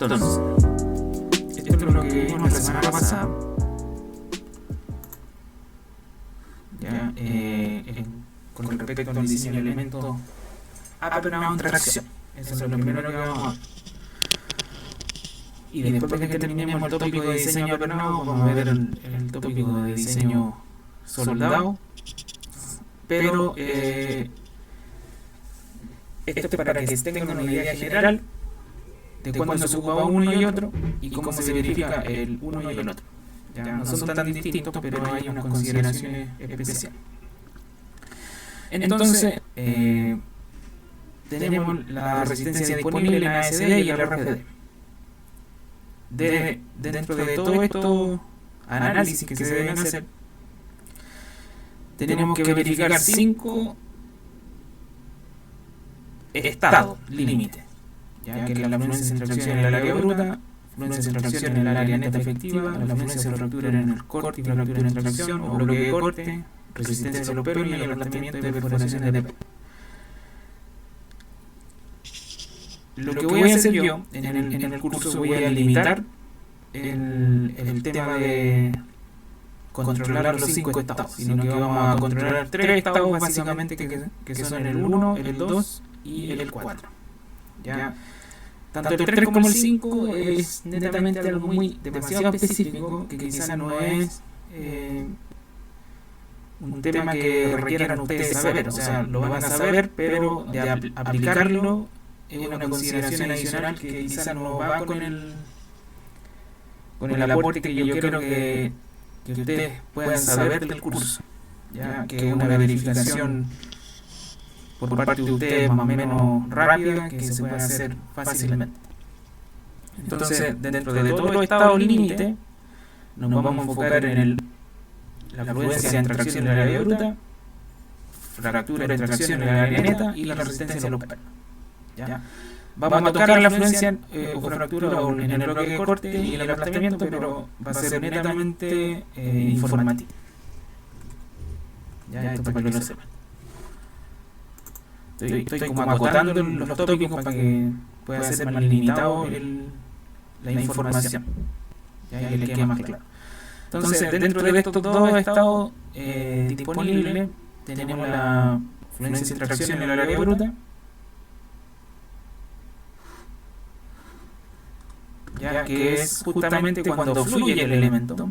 Entonces, esto es lo que vimos la semana pasada. Ya, con respecto al diseño del elemento apenas tracción. Eso es lo primero que vamos a ver. Y después de que terminemos el tópico de diseño apernado, vamos a ver el tópico de diseño soldado. Pero esto es para que tengan una idea general de cuándo se ocupa uno y otro y cómo se verifica el uno y el otro. Ya, no son tan distintos, pero hay unas consideraciones especiales. Entonces, tenemos la resistencia disponible en ASD y el RFD. Dentro de todo esto análisis que se deben hacer, tenemos que verificar 5 estados límites, ya que es la fluencia en tracción en el área bruta, fluencia en tracción en el área neta efectiva, la fluencia de fractura en el corte y fractura en tracción o bloque de corte, resistencia a los pernos y el aplastamiento de perforaciones de perno. Lo que voy a hacer yo en el curso, voy a limitar el tema de controlar los 5 estados, sino que vamos a controlar 3 estados básicamente que son el 1, el 2 y el 4. ¿Ya? Tanto el 3 como el 5 es netamente algo demasiado específico que quizás no es un tema que requieran ustedes saber, o sea, lo van a saber, pero de aplicarlo es una consideración adicional que quizás no va con el aporte que yo creo que ustedes puedan saber del curso, ya que es una verificación por parte de ustedes más o menos rápida que se puede hacer fácilmente. Entonces, dentro de todo el estado límite, nos vamos a enfocar en la fluencia en tracción en el área bruta, fractura en tracción en el área neta y la resistencia a los pernos. ¿Ya? Vamos a tocar la fluencia o fractura en el bloque de corte y el aplastamiento, pero va a ser netamente informativo. Ya, esto para que lo sepan. Estoy como acotando los tópicos para que pueda ser más limitado la información. Ya, y les quede más claro. Entonces, dentro de estos dos estados disponibles, tenemos la fluencia de tracción en el área bruta, ya que es justamente cuando fluye el elemento,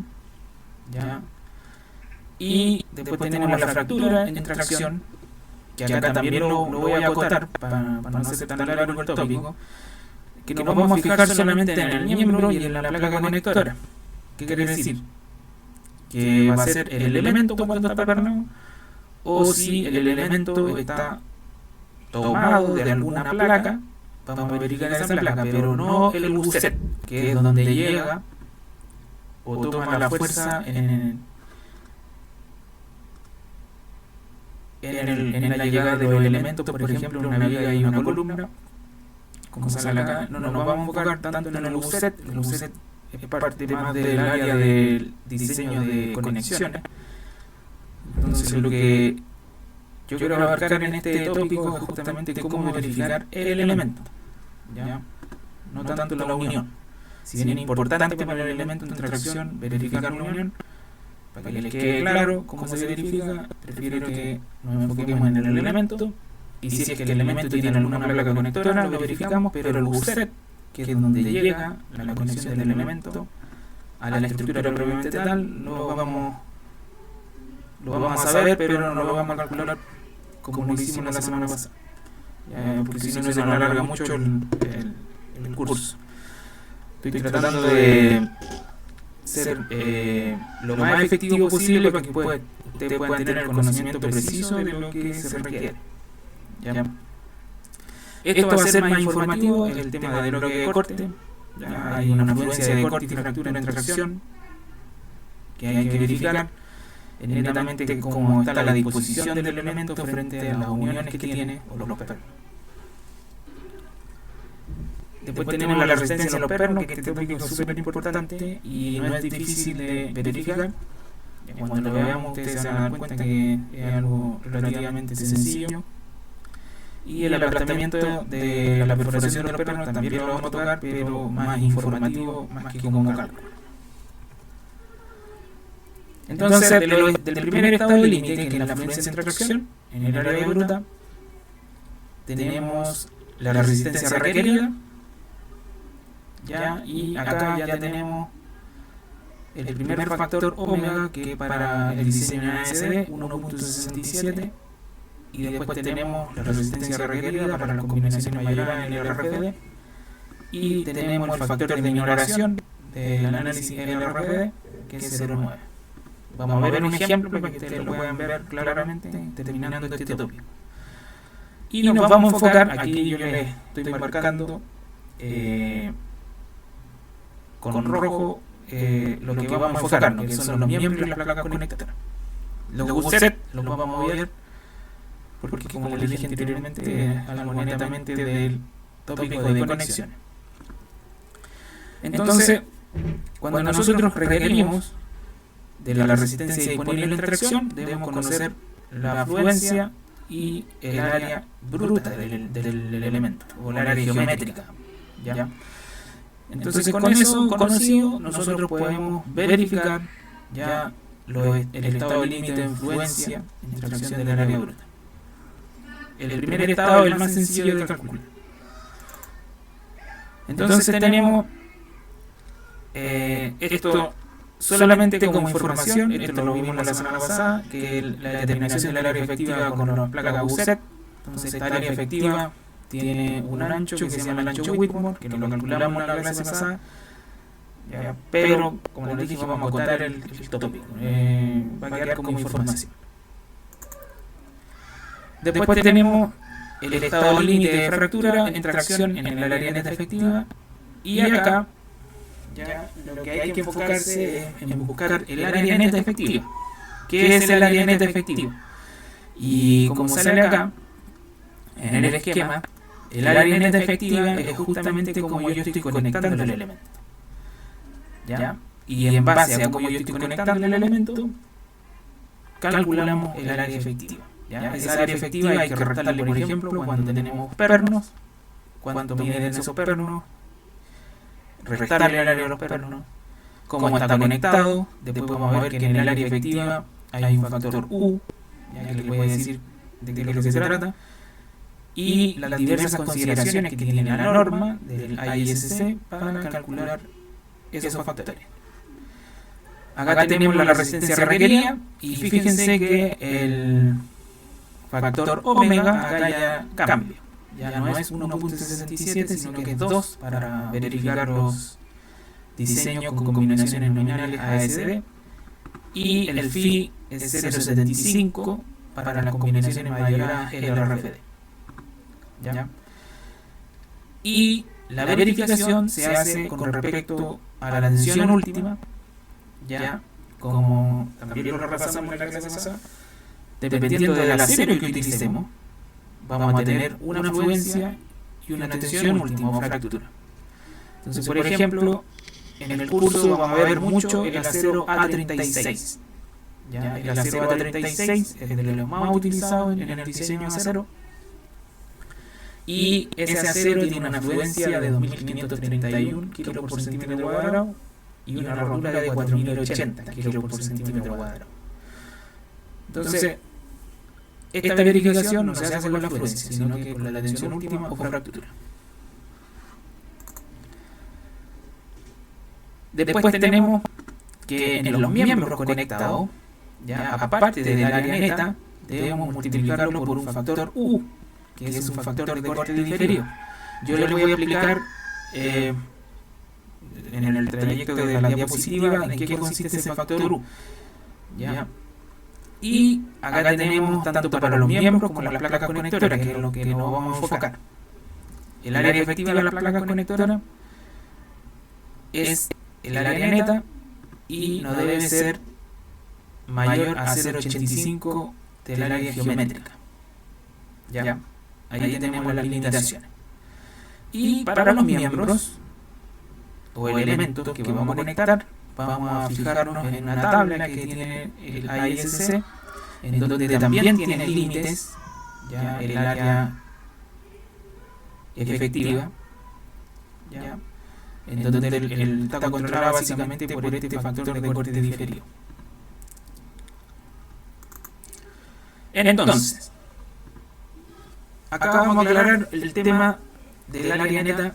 ya. Y después tenemos la fractura en tracción, que acá también lo voy a acotar para no ser tan largo el tópico, que nos vamos a fijar solamente en el miembro y en la placa conectora. ¿Qué quiere decir? Que va a ser el elemento cuando está pernado, o si el elemento está tomado de alguna placa, vamos a verificar esa placa, pero no el buset, que es donde llega o toma la fuerza en la llegada de los elementos. Por ejemplo, una viga y una columna, como sale acá, no nos vamos a enfocar tanto en el buset. El buset es parte más del área del diseño de conexiones. Entonces, lo que yo quiero abarcar en este tópico es justamente cómo verificar el elemento, ¿ya? No tanto la unión. Si bien es importante para el elemento en tracción verificar una unión, para que les quede claro cómo se verifica, prefiero que nos enfoquemos en el elemento, y si es que el elemento tiene alguna placa conectora, lo verificamos, pero el buset, que es donde llega la conexión del elemento a la estructura propiamente tal, lo vamos a saber, pero no lo vamos a calcular como lo hicimos la semana pasada, porque si no se nos alarga mucho el curso. Estoy tratando de ser lo más efectivo posible para que ustedes puedan tener el conocimiento preciso de lo que se requiere. ¿Ya? Esto va a ser más informativo en el tema del bloque de corte. Ya hay una fluencia de corte y fractura en tracción que hay que verificar netamente cómo está la disposición del elemento frente a las uniones que tiene o los pernos. Después tenemos la resistencia a los pernos, que este tópico es súper importante y no es difícil de verificar. Cuando lo veamos ustedes se van a dar cuenta que es algo relativamente sencillo. Y el aplanamiento de la perforación de los pernos también lo vamos a tocar, pero más informativo, más que como cálculo. Entonces, del primer estado de límite, que es la fluencia en tracción, en el área bruta, tenemos la resistencia requerida, ¿ya? Y acá ya tenemos el primer factor omega, que para el diseño de ASD, 1.67, y después tenemos la resistencia requerida para las combinaciones mayores en el RFD, y tenemos el factor de ignoración del análisis en el RFD, que es 0.9. Vamos a ver un ejemplo para que ustedes lo puedan ver claramente terminando este tópico. Y nos vamos a enfocar, aquí yo les estoy marcando con rojo lo que vamos a enfocarnos, que son los miembros y las placas conectoras. Los USET los vamos a ver porque, como les dije anteriormente, algo netamente del tópico de conexiones. Entonces, cuando nosotros requerimos de la resistencia disponible en tracción, debemos conocer la afluencia y el área bruta del elemento, o el área geométrica, ¿ya? Entonces, con eso conocido, nosotros podemos verificar ya el estado de límite de influencia en tracción del área bruta. El primer estado es el más sencillo de calcular. Entonces tenemos esto solamente como información. Esto lo vimos la semana pasada, que la determinación del área efectiva con la placa USET. Entonces esta área efectiva tiene un ancho que se llama el ancho Whitmore, que lo calculamos en la clase pasada, pero como les dije, vamos a contar el tópico, va a quedar como información. Después tenemos el estado límite de fractura en tracción en el área neta efectiva, y acá ya lo que hay que enfocarse es en buscar el área neta efectiva. ¿Qué es el área neta efectiva? Y como sale acá en el esquema, el área neta efectiva es justamente como yo estoy conectando el elemento, ¿ya? Y en base a cómo yo estoy conectando el elemento, calculamos el área efectiva, ¿ya? Esa área efectiva hay que restarle, por ejemplo, cuando tenemos pernos, cuánto miden esos pernos, restarle el área de los pernos, cómo está conectado. Después vamos a ver que en el área efectiva hay un factor U, ya que les voy a decir de qué es lo que se trata, y las diversas consideraciones que tiene la norma del ISC para calcular esos factores. Acá tenemos la resistencia requerida, y fíjense que el factor omega acá ya cambia. Ya no es 1.67, sino que es 2 para verificar los diseños con combinaciones nominales ASD, y el phi es 0.75 para las combinaciones mayores LRFD. ¿Ya? Y la verificación se hace con respecto a la tensión última, ya, como también lo repasamos en la clase pasada, dependiendo del acero que utilicemos, vamos a tener una afluencia y una tensión última o fractura. Entonces, por ejemplo, en el curso vamos a ver mucho el acero A36. ¿Ya? El acero A36 es de los más utilizados en el diseño de acero, y ese acero tiene una afluencia de 2.531 kilos por centímetro cuadrado y una rotura de 4.080 kilos por centímetro cuadrado. Entonces, esta verificación no se hace con la afluencia, sino que con la tensión última o fractura. Después tenemos que en los miembros conectados, ya aparte del área neta, debemos multiplicarlo por un factor U, que es un factor de corte diferido. Yo les voy a explicar en el trayecto de la diapositiva en qué consiste ese factor U. ¿Ya? Y acá tenemos tanto para los miembros como las placas conectoras, que es lo que nos vamos a enfocar. El área efectiva de las placas conectoras es el área neta y no debe ser mayor a 0.85 del área geométrica. ¿Ya? Ahí tenemos las limitaciones. Y para los miembros o elementos que vamos a conectar, vamos a fijarnos en una tabla que tiene el ISC, en donde también tiene límites, ya el área efectiva, ¿ya? En donde está controlada básicamente por este factor de corte diferido. Entonces, acá vamos a aclarar el tema del área neta,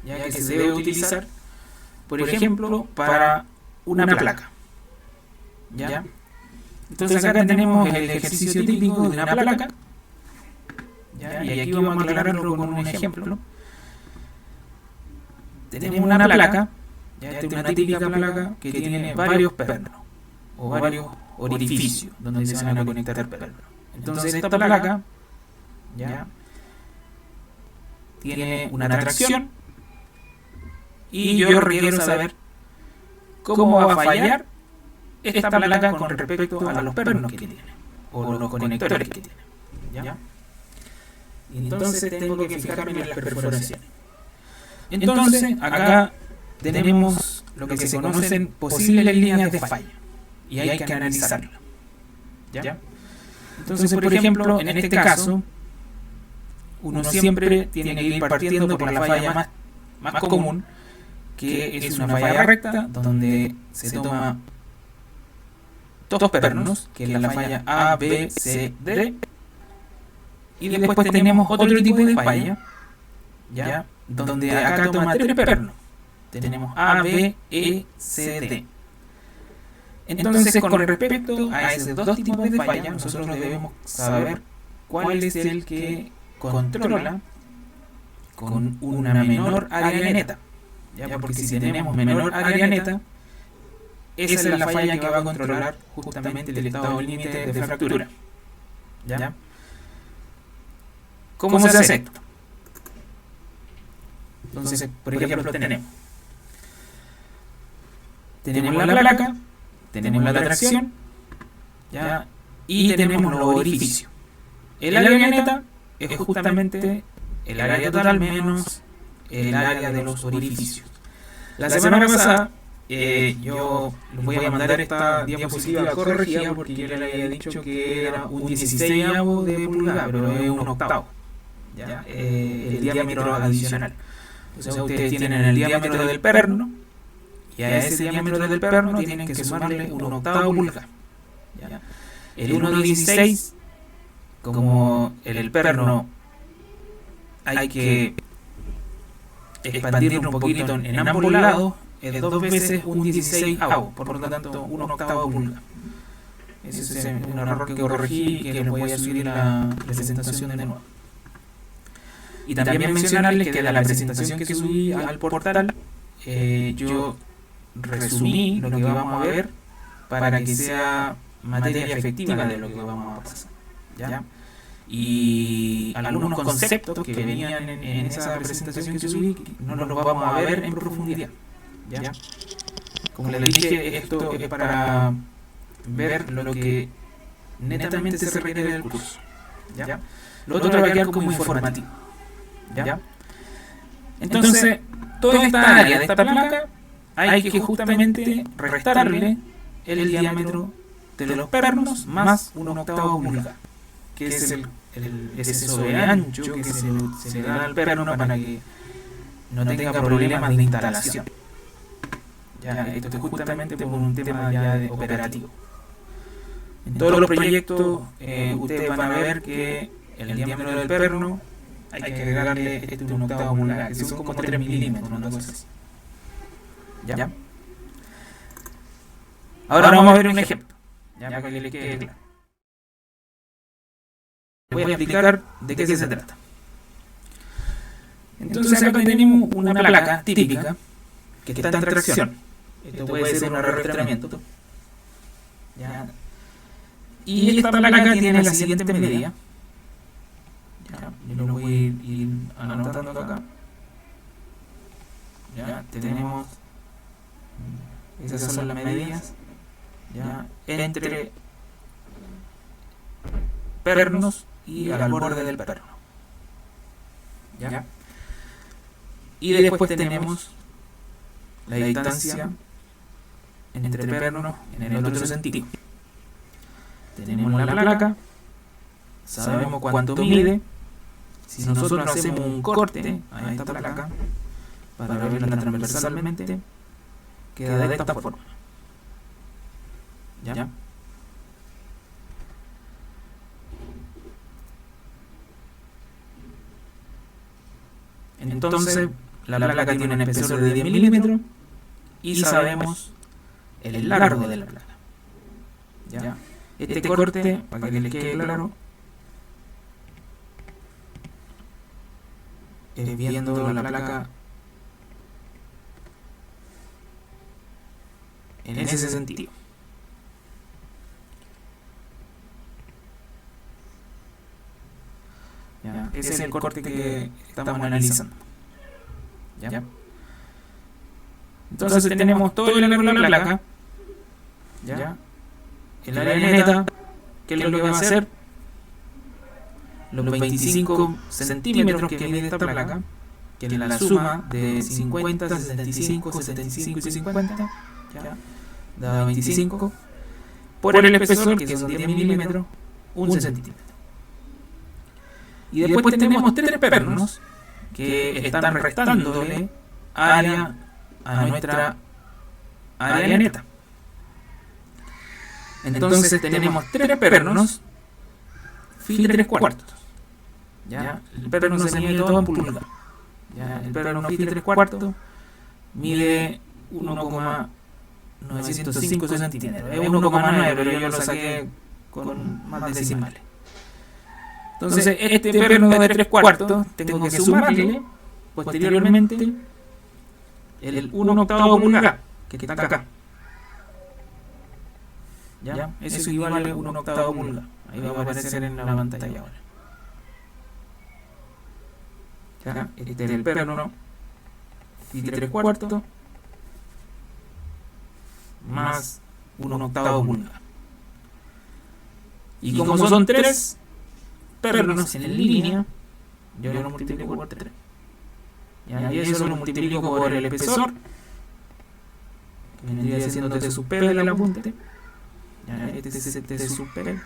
ya que se debe utilizar, por ejemplo, para una placa, ¿ya? Entonces acá tenemos el ejercicio típico de una placa, ¿ya? Y aquí vamos a aclararlo con un ejemplo. Tenemos una placa, ya, esta es una típica placa que tiene varios pernos o varios orificios donde se van a conectar pernos. Entonces esta placa, ya, tiene una tracción y yo requiero saber cómo va a fallar esta placa con respecto a los pernos que tiene o los conectores que tiene, ¿ya? Y entonces tengo que fijarme en las perforaciones. Entonces acá tenemos lo que se conocen posibles líneas de falla y hay que analizarlas, ¿ya? Entonces, por ejemplo, en este caso uno siempre tiene que ir partiendo por la falla más común, que es una falla recta donde se toma dos pernos, que es la falla A, B, C, D, y después tenemos otro tipo de falla, ¿ya? Donde acá toma tres pernos. Tenemos A, B, E, C, D. Entonces, con respecto a esos dos tipos de falla, nosotros debemos saber cuál es el que controla con una menor área neta, ¿ya? Porque si tenemos menor área neta, esa es la falla que va a controlar justamente el estado límite de fractura, ¿ya? ¿Cómo se hace esto? Entonces, por ejemplo, tenemos la placa, tenemos la tracción, ¿ya? Y tenemos los orificios. El área neta es justamente el área total menos el área de los orificios. La semana pasada yo les voy a mandar esta diapositiva corregida porque yo le había dicho que era un 16avo de pulgada, pero es un octavo, ¿ya? El diámetro adicional. O sea, ustedes tienen el diámetro del perno y a ese diámetro del perno tienen que sumarle un octavo pulgada, ¿ya? El 1/16, como el perno hay que expandirlo un poquito en ambos lados, es dos veces un 16avo, por lo tanto un octavo pulgada. Ese es un error que corregí y que les voy a subir la presentación de nuevo. Y también mencionarles que de la presentación que subí al portal, yo resumí lo que vamos a ver para que sea materia efectiva de lo que vamos a pasar, ¿ya? Y algunos conceptos que venían en esa presentación que subí no los vamos a ver en profundidad, ¿ya? Como les dije, esto es para ver lo que netamente se requiere del curso, ¿ya? Lo otro va a quedar como informativo, ¿ya? Entonces, toda esta área de esta placa hay que justamente restarle el diámetro de los pernos más un octavo pulgada, que es el exceso de ancho que se le da al perno para que no tenga problemas de instalación. Ya, esto es justamente por un tema ya de operativo. En todos los proyectos ustedes van a ver que el diámetro del perno hay que agregarle un octavo pulgada, que son como 3 milímetros, una cosa así. ¿Ya? Ahora vamos a ver un ejemplo, ya para que les quede claro. Voy a explicar de qué se trata. Entonces acá tenemos una placa típica que está en tracción. Esto puede ser un arrastramiento, ¿ya? Y esta placa tiene la siguiente medida. Ya, yo lo voy a ir anotando acá. Ya, tenemos, esas son las medidas, ya, entre pernos y al borde del perno, ¿ya? Y después tenemos la distancia entre pernos en el otro sentido. Tenemos la placa, sabemos cuánto mide, si nosotros hacemos un corte a esta placa para verla transversalmente, queda de esta forma. ¿Ya? Entonces, la placa tiene un espesor de 10 milímetros y sabemos el largo de la placa. ¿Ya? Este corte, para que les quede claro, es viendo la placa en ese sentido. ¿Ya? Ese es el corte que estamos analizando. ¿Ya? Entonces tenemos todo el largo de la placa. ¿Ya? El área neta, que es lo que va a hacer los 25 centímetros que mide esta placa, que es la suma de 50, 75, 75 y 50, ¿ya? Da 25, por el espesor, que son 10 milímetros, 1 centímetro. Y después tenemos tres pernos que están restándole área a nuestra área neta. Entonces tenemos tres pernos phi 3/4. ¿Ya? El perno se mide todo en pulgadas. ¿Ya? El perno phi 3/4 mide 1,905 centímetros. Es 1,9, pero yo lo saqué con más decimales. Entonces este perno de 3/4 tengo que sumarle posteriormente el 1/8 pulgada que está acá. ¿Ya? Eso equivale a 1/8 pulgada. Ahí va a aparecer en la pantalla ahora. ¿Ya? Este es el perno phi 3/4 más 1/8 pulgada. Y como son tres pernos en línea, yo lo multiplico por 3. ¿Ya? Y eso lo multiplico por el espesor, que vendría siendo T sub P de la punta. ¿Ya? Este es T sub P.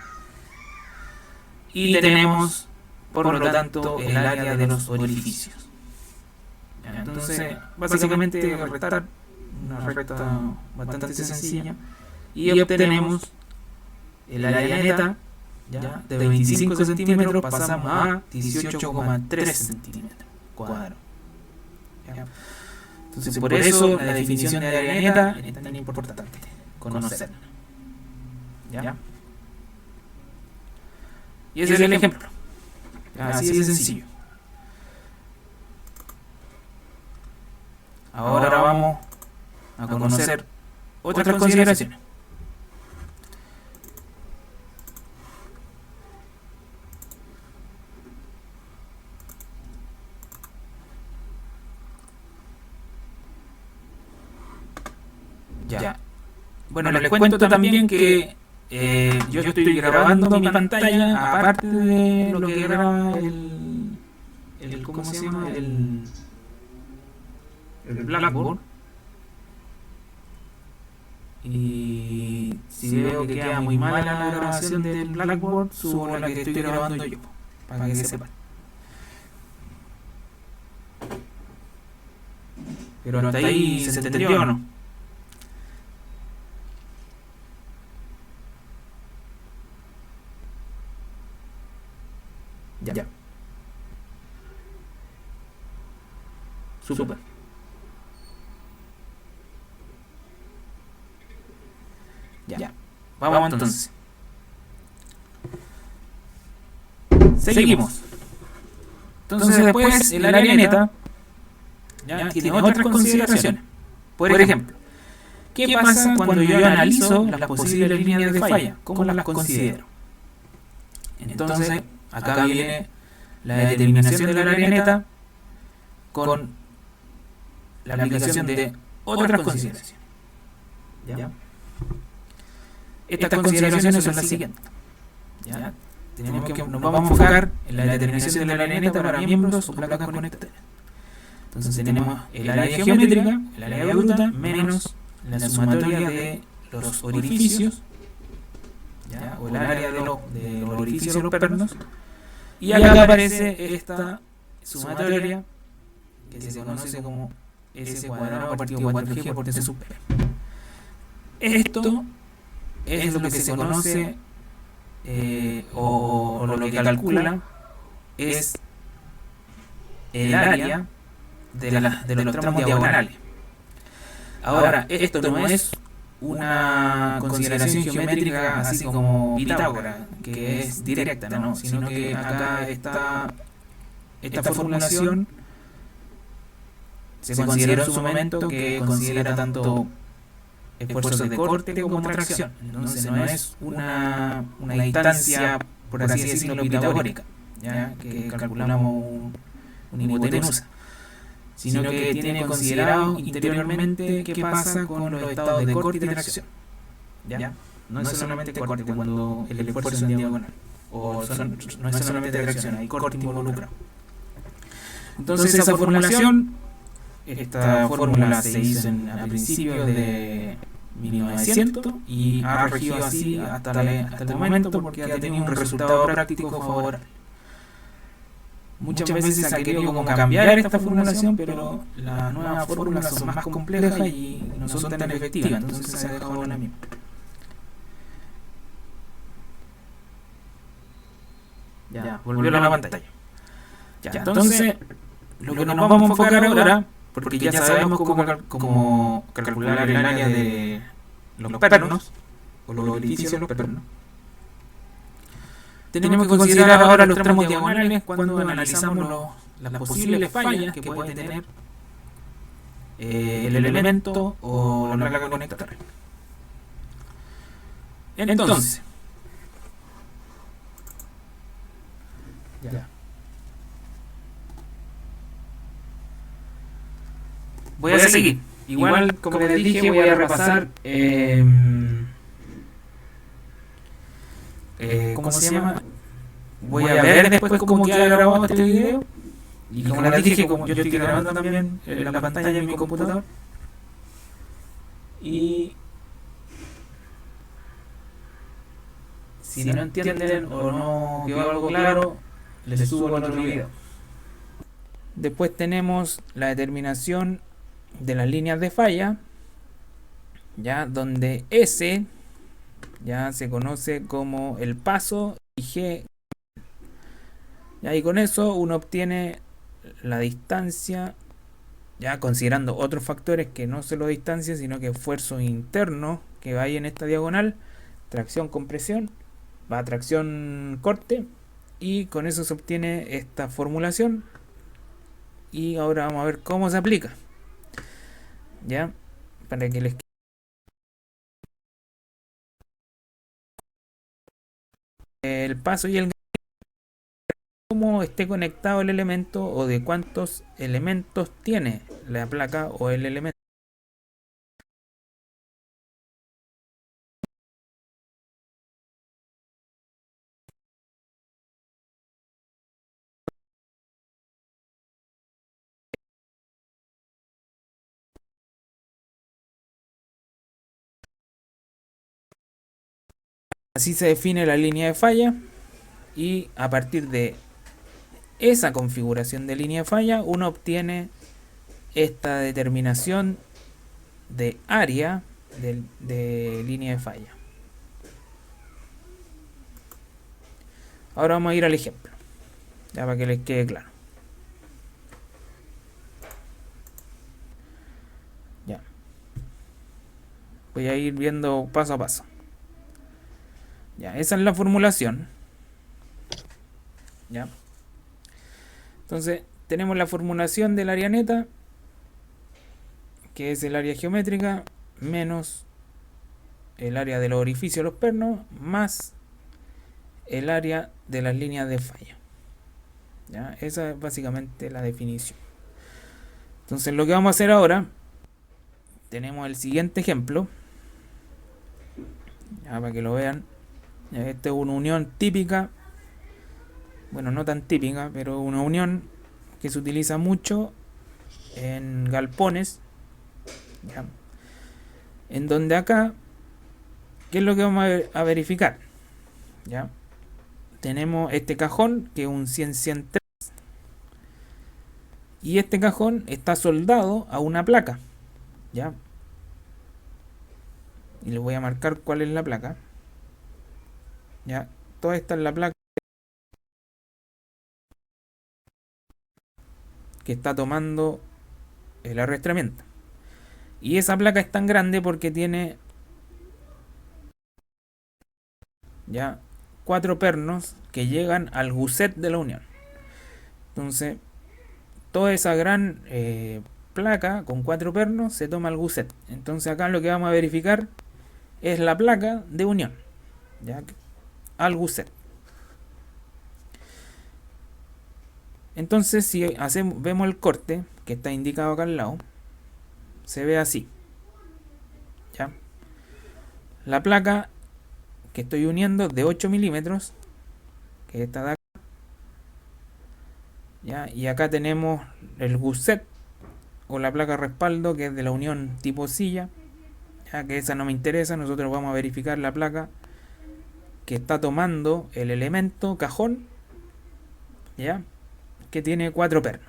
Y tenemos, por lo tanto, el área de los orificios. ¿Ya? Entonces, básicamente, restar una recta bastante sencilla y obtenemos el área neta. ¿Ya? De 25 centímetros pasamos a 18,3 centímetros cuadrados. ¿Ya? Entonces, por eso la definición de área neta es tan importante conocerla. ¿Ya? Y ese es el ejemplo. Así de sencillo. Ahora vamos a conocer otras consideraciones. Ya. Bueno, les cuento también que yo estoy grabando mi pantalla, aparte de lo que graba el ¿cómo se llama? El Blackboard. Y si veo que queda muy mala la grabación del Blackboard, subo la que estoy grabando yo, para que sepan. Pero hasta ahí se entendió, ¿o no? Ya. Super. Ya. Vamos entonces. Seguimos. Entonces después el área neta ya tiene otras consideraciones. Por ejemplo, ¿qué pasa cuando yo analizo las posibles líneas de falla? ¿Cómo las considero? Entonces, acá viene la determinación del área neta con la aplicación de otras consideraciones. ¿Ya? Estas consideraciones son las siguientes. ¿Ya? Nos vamos a enfocar en la determinación del área neta para miembros o placas conectores. Entonces tenemos el área geométrica, el área bruta, menos la sumatoria de los orificios, ¿ya? O el área de los orificios de los pernos, Y acá aparece esta sumatoria que se conoce como S cuadrado partido 4G por T sub P. Esto es lo que se conoce o lo que calcula es el área de los tramos diagonales. Ahora, esto no es una consideración geométrica así como Pitágoras, que es directa, ¿no? Sino que acá esta formulación se consideró en su momento que considera tanto esfuerzos de corte como tracción. Entonces no es una distancia, por así decirlo, pitagórica, ¿ya? Que calculamos una hipotenusa, sino que tiene considerado interiormente qué pasa con los estados de corte y tracción, ¿ya? No es solamente corte cuando el esfuerzo es en diagonal, no es solamente tracción, hay corte involucrado. Entonces esa formulación, esta fórmula se hizo a principios de 1900 y ha regido así hasta el momento porque ha tenido un resultado práctico favorable. Muchas veces se ha querido como cambiar esta formulación, pero las nuevas fórmulas son más complejas y no son tan efectivas, entonces se ha dejado la misma. Ya, volvió a la pantalla. Ya, entonces, lo que nos vamos a enfocar ahora, porque ya sabemos cómo calcular el área de los pernos, o los orificios de los pernos, tenemos que considerar ahora los tramos diagonales cuando analizamos las posibles fallas que puede tener el elemento o la placa conectora. Entonces, ya. Voy a seguir. Igual, como les dije, voy a repasar ¿cómo se llama? Voy a ver después cómo queda grabado este video. Y como les dije, como yo estoy grabando también la pantalla en mi computador. Y si no entienden o no quedó algo claro, les subo el otro video. Después tenemos la determinación de las líneas de falla, ya donde S ya se conoce como el paso y G, ya, y con eso uno obtiene la distancia, ya considerando otros factores que no solo distancia sino que esfuerzo interno que va ahí en esta diagonal, tracción compresión, va tracción corte, y con eso se obtiene esta formulación. Y ahora vamos a ver cómo se aplica, ya, para que les el paso y el cómo esté conectado el elemento o de cuántos elementos tiene la placa o el elemento. Así se define la línea de falla, y a partir de esa configuración de línea de falla uno obtiene esta determinación de área de línea de falla. Ahora vamos a ir al ejemplo, ya para que les quede claro. Ya, voy a ir viendo paso a paso. Ya, esa es la formulación. Ya. Entonces, tenemos la formulación del área neta, que es el área geométrica, menos el área de los orificios de los pernos, más el área de las líneas de falla. ¿Ya? Esa es básicamente la definición. Entonces, lo que vamos a hacer ahora, tenemos el siguiente ejemplo, ya, para que lo vean. Esta es una unión típica, bueno, no tan típica, pero una unión que se utiliza mucho en galpones, ¿ya? En donde acá, ¿qué es lo que vamos a verificar? ¿Ya? tenemos este cajón que es un 100-103 y este cajón está soldado a una placa, ¿ya? Y les voy a marcar cuál es la placa, ¿ya? Toda esta es la placa que está tomando el arrastramiento. Y esa placa es tan grande porque tiene ya 4 pernos que llegan al gusset de la unión. Entonces, toda esa gran placa con 4 pernos se toma al gusset. Entonces acá lo que vamos a verificar es la placa de unión, ya, al gusset. Entonces si vemos el corte que está indicado acá al lado, se ve así, ¿ya? La placa que estoy uniendo de 8 milímetros, que es esta de acá, ¿ya? Y acá tenemos el gusset o la placa respaldo, que es de la unión tipo silla, ya que esa no me interesa. Nosotros vamos a verificar la placa que está tomando el elemento cajón, ¿ya? Que tiene 4 pernos.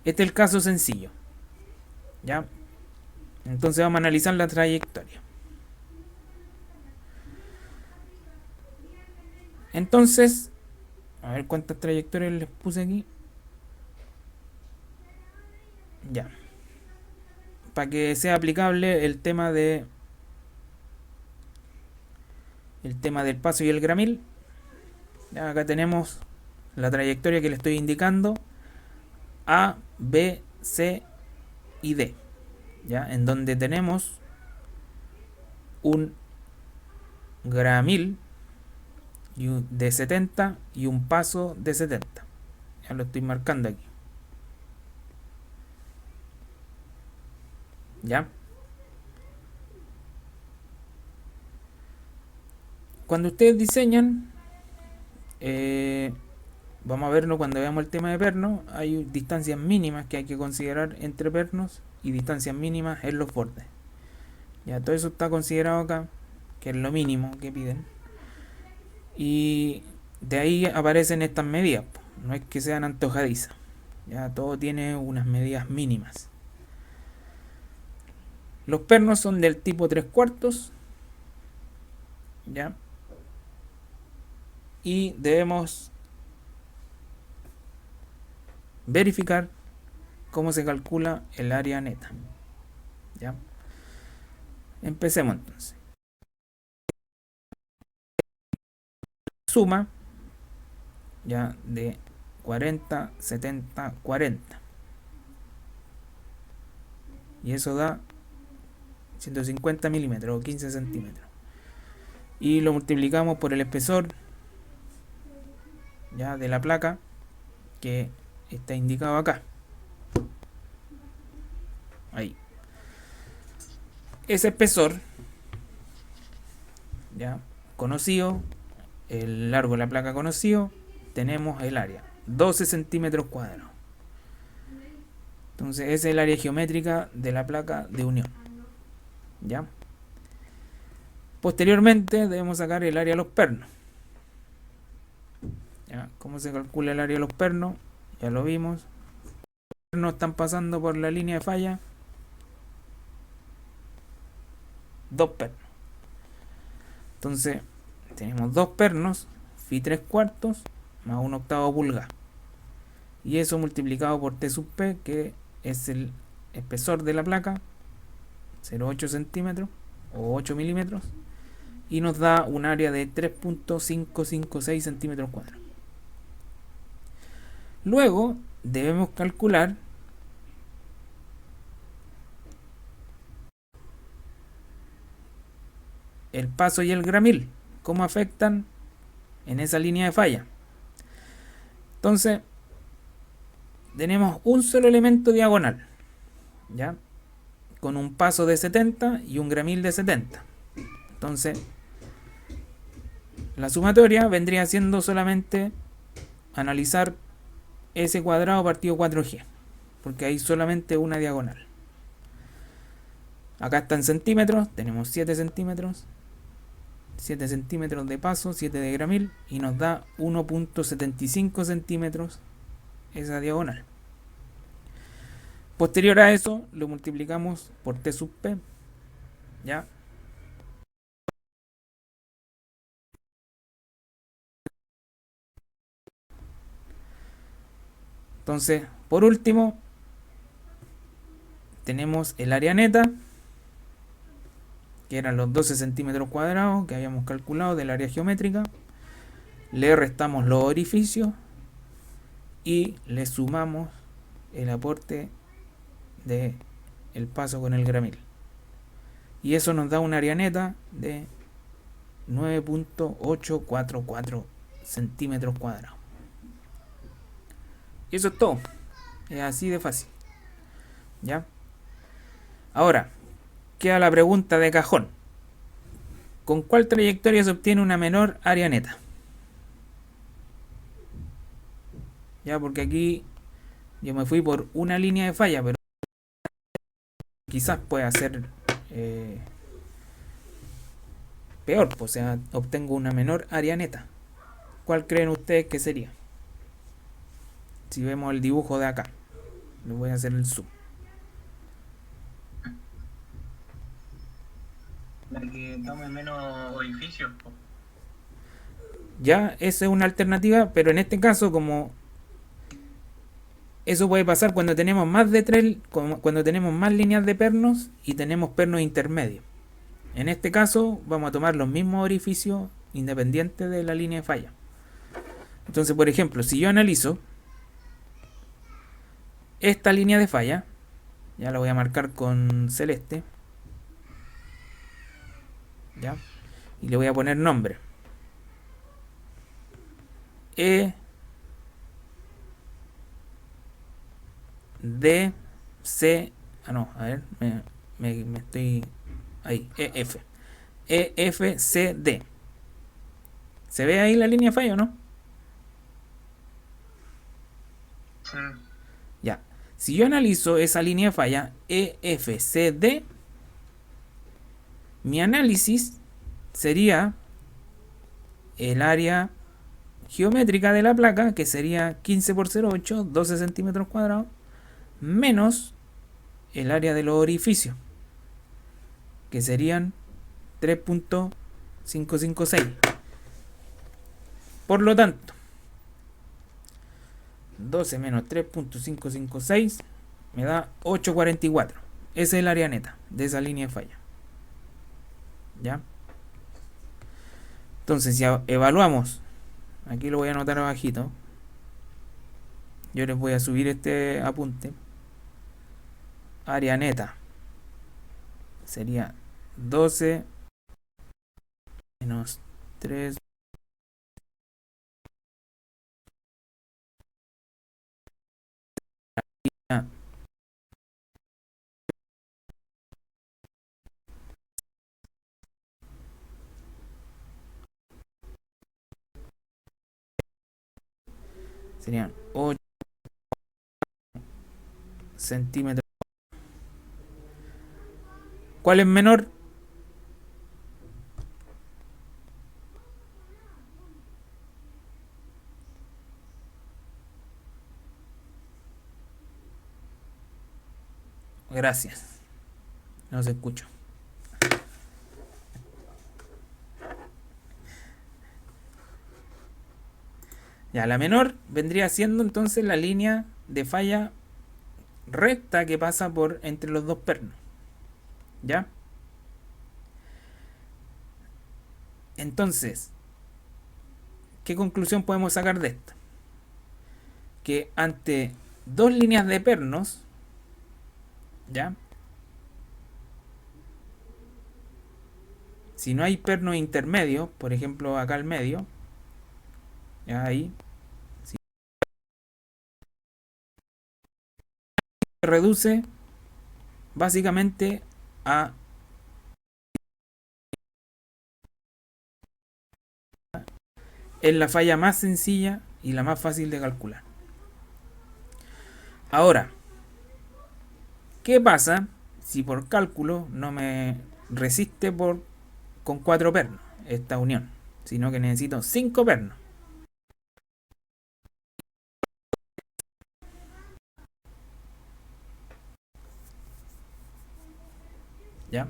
Este es el caso sencillo, ¿ya? Entonces vamos a analizar la trayectoria. Entonces, a ver cuántas trayectorias les puse aquí. Ya. Para que sea aplicable el tema del paso y el gramil. Ya, acá tenemos la trayectoria que le estoy indicando: A, B, C y D, ¿ya? En donde tenemos un gramil de 70 y un paso de 70. Ya lo estoy marcando aquí, ¿ya? Cuando ustedes diseñan, vamos a verlo cuando veamos el tema de pernos. Hay distancias mínimas que hay que considerar entre pernos y distancias mínimas en los bordes. Ya todo eso está considerado acá, que es lo mínimo que piden. Y de ahí aparecen estas medidas. No es que sean antojadizas. Ya todo tiene unas medidas mínimas. Los pernos son del tipo 3/4, ¿ya? Y debemos verificar cómo se calcula el área neta, ¿ya? Empecemos entonces. Suma, ya, de 40, 70, 40. Y eso da 150 milímetros o 15 centímetros. Y lo multiplicamos por el espesor, ya, de la placa que está indicado acá. Ahí. Ese espesor, ya conocido, el largo de la placa conocido, tenemos el área, 12 centímetros cuadrados. Entonces esa es el área geométrica de la placa de unión, ¿ya? Posteriormente debemos sacar el área de los pernos, ¿ya? ¿Cómo se calcula el área de los pernos? Ya lo vimos. Los pernos están pasando por la línea de falla, 2 pernos. Entonces tenemos 2 pernos, phi 3/4 más 1/8 pulgada. Y eso multiplicado por T sub P, que es el espesor de la placa, 0,8 centímetros o 8 milímetros. Y nos da un área de 3.556 centímetros cuadrados. Luego debemos calcular el paso y el gramil, cómo afectan en esa línea de falla. Entonces tenemos un solo elemento diagonal, ¿ya? Con un paso de 70 y un gramil de 70. Entonces la sumatoria vendría siendo solamente analizar S cuadrado partido 4G, porque hay solamente una diagonal. Acá está en centímetros, tenemos 7 centímetros, 7 centímetros de paso, 7 de gramil, y nos da 1.75 centímetros esa diagonal. Posterior a eso, lo multiplicamos por T sub P, ¿ya? Entonces, por último, tenemos el área neta, que eran los 12 centímetros cuadrados que habíamos calculado del área geométrica. Le restamos los orificios y le sumamos el aporte de el paso con el gramil. Y eso nos da un área neta de 9.844 centímetros cuadrados. Y eso es todo. Es así de fácil. ¿Ya? Ahora, queda la pregunta de cajón. ¿Con cuál trayectoria se obtiene una menor área neta? Ya, porque aquí yo me fui por una línea de falla, pero quizás pueda ser peor, o sea, obtengo una menor área neta. ¿Cuál creen ustedes que sería? Si vemos el dibujo de acá, le voy a hacer el zoom. La que tome menos orificios. Ya, esa es una alternativa, pero en este caso, como eso puede pasar cuando tenemos más de tres, cuando tenemos más líneas de pernos y tenemos pernos intermedios. En este caso, vamos a tomar los mismos orificios independientes de la línea de falla. Entonces, por ejemplo, si yo analizo esta línea de falla, ya la voy a marcar con celeste, ¿ya? Y le voy a poner nombre. E D C, no, a ver, me estoy ahí, EF. EFCD. ¿Se ve ahí la línea de falla o no? Sí. Ya. Si yo analizo esa línea de falla EFCD, mi análisis sería el área geométrica de la placa, que sería 15 por 0,8, 12 centímetros cuadrados, menos el área de los orificios, que serían 3.556. Por lo tanto, 12 menos 3.556 me da 8.44. Esa es el área neta de esa línea de falla. ¿Ya? Entonces, si evaluamos, aquí lo voy a anotar abajito, yo les voy a subir este apunte. Área neta sería 12 menos 3 serían 8 centímetros. ¿Cuál es menor? Gracias. No se escucho. Ya, la menor vendría siendo entonces la línea de falla recta que pasa por entre los dos pernos. ¿Ya? Entonces, ¿qué conclusión podemos sacar de esto? Que ante dos líneas de pernos, ¿ya? Si no hay pernos intermedios, por ejemplo acá al medio, ya ahí, si se reduce básicamente a es la falla más sencilla y la más fácil de calcular. Ahora, ¿qué pasa si por cálculo no me resiste con 4 pernos? esta unión, sino que necesito 5 pernos. ¿Ya?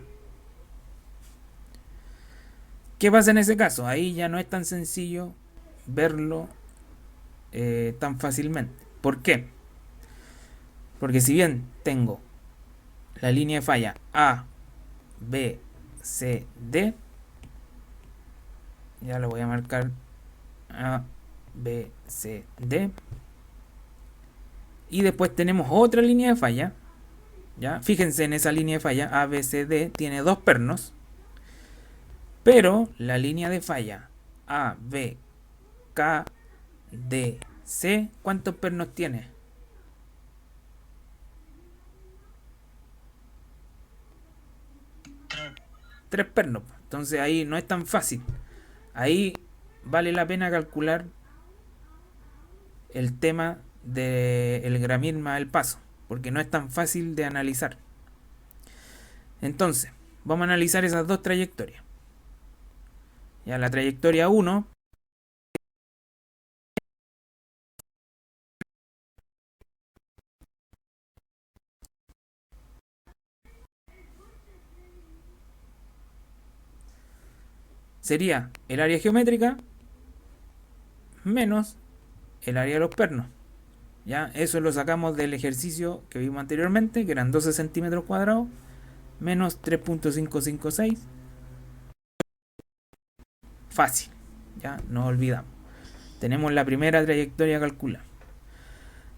¿Qué pasa en ese caso? Ahí ya no es tan sencillo verlo tan fácilmente. ¿Por qué? Porque si bien tengo la línea de falla A, B, C, D, ya lo voy a marcar A, B, C, D, y después tenemos otra línea de falla, ¿ya? Fíjense en esa línea de falla A, B, C, D, tiene 2 pernos, pero la línea de falla A, B, K, D, C, ¿cuántos pernos tiene? 3 pernos. Entonces ahí no es tan fácil. Ahí vale la pena calcular el tema del gramil más el paso, porque no es tan fácil de analizar. Entonces, vamos a analizar esas dos trayectorias. Ya la trayectoria 1 sería el área geométrica menos el área de los pernos. Ya, eso lo sacamos del ejercicio que vimos anteriormente, que eran 12 centímetros cuadrados menos 3.556. Fácil, ya no olvidamos. Tenemos la primera trayectoria calculada.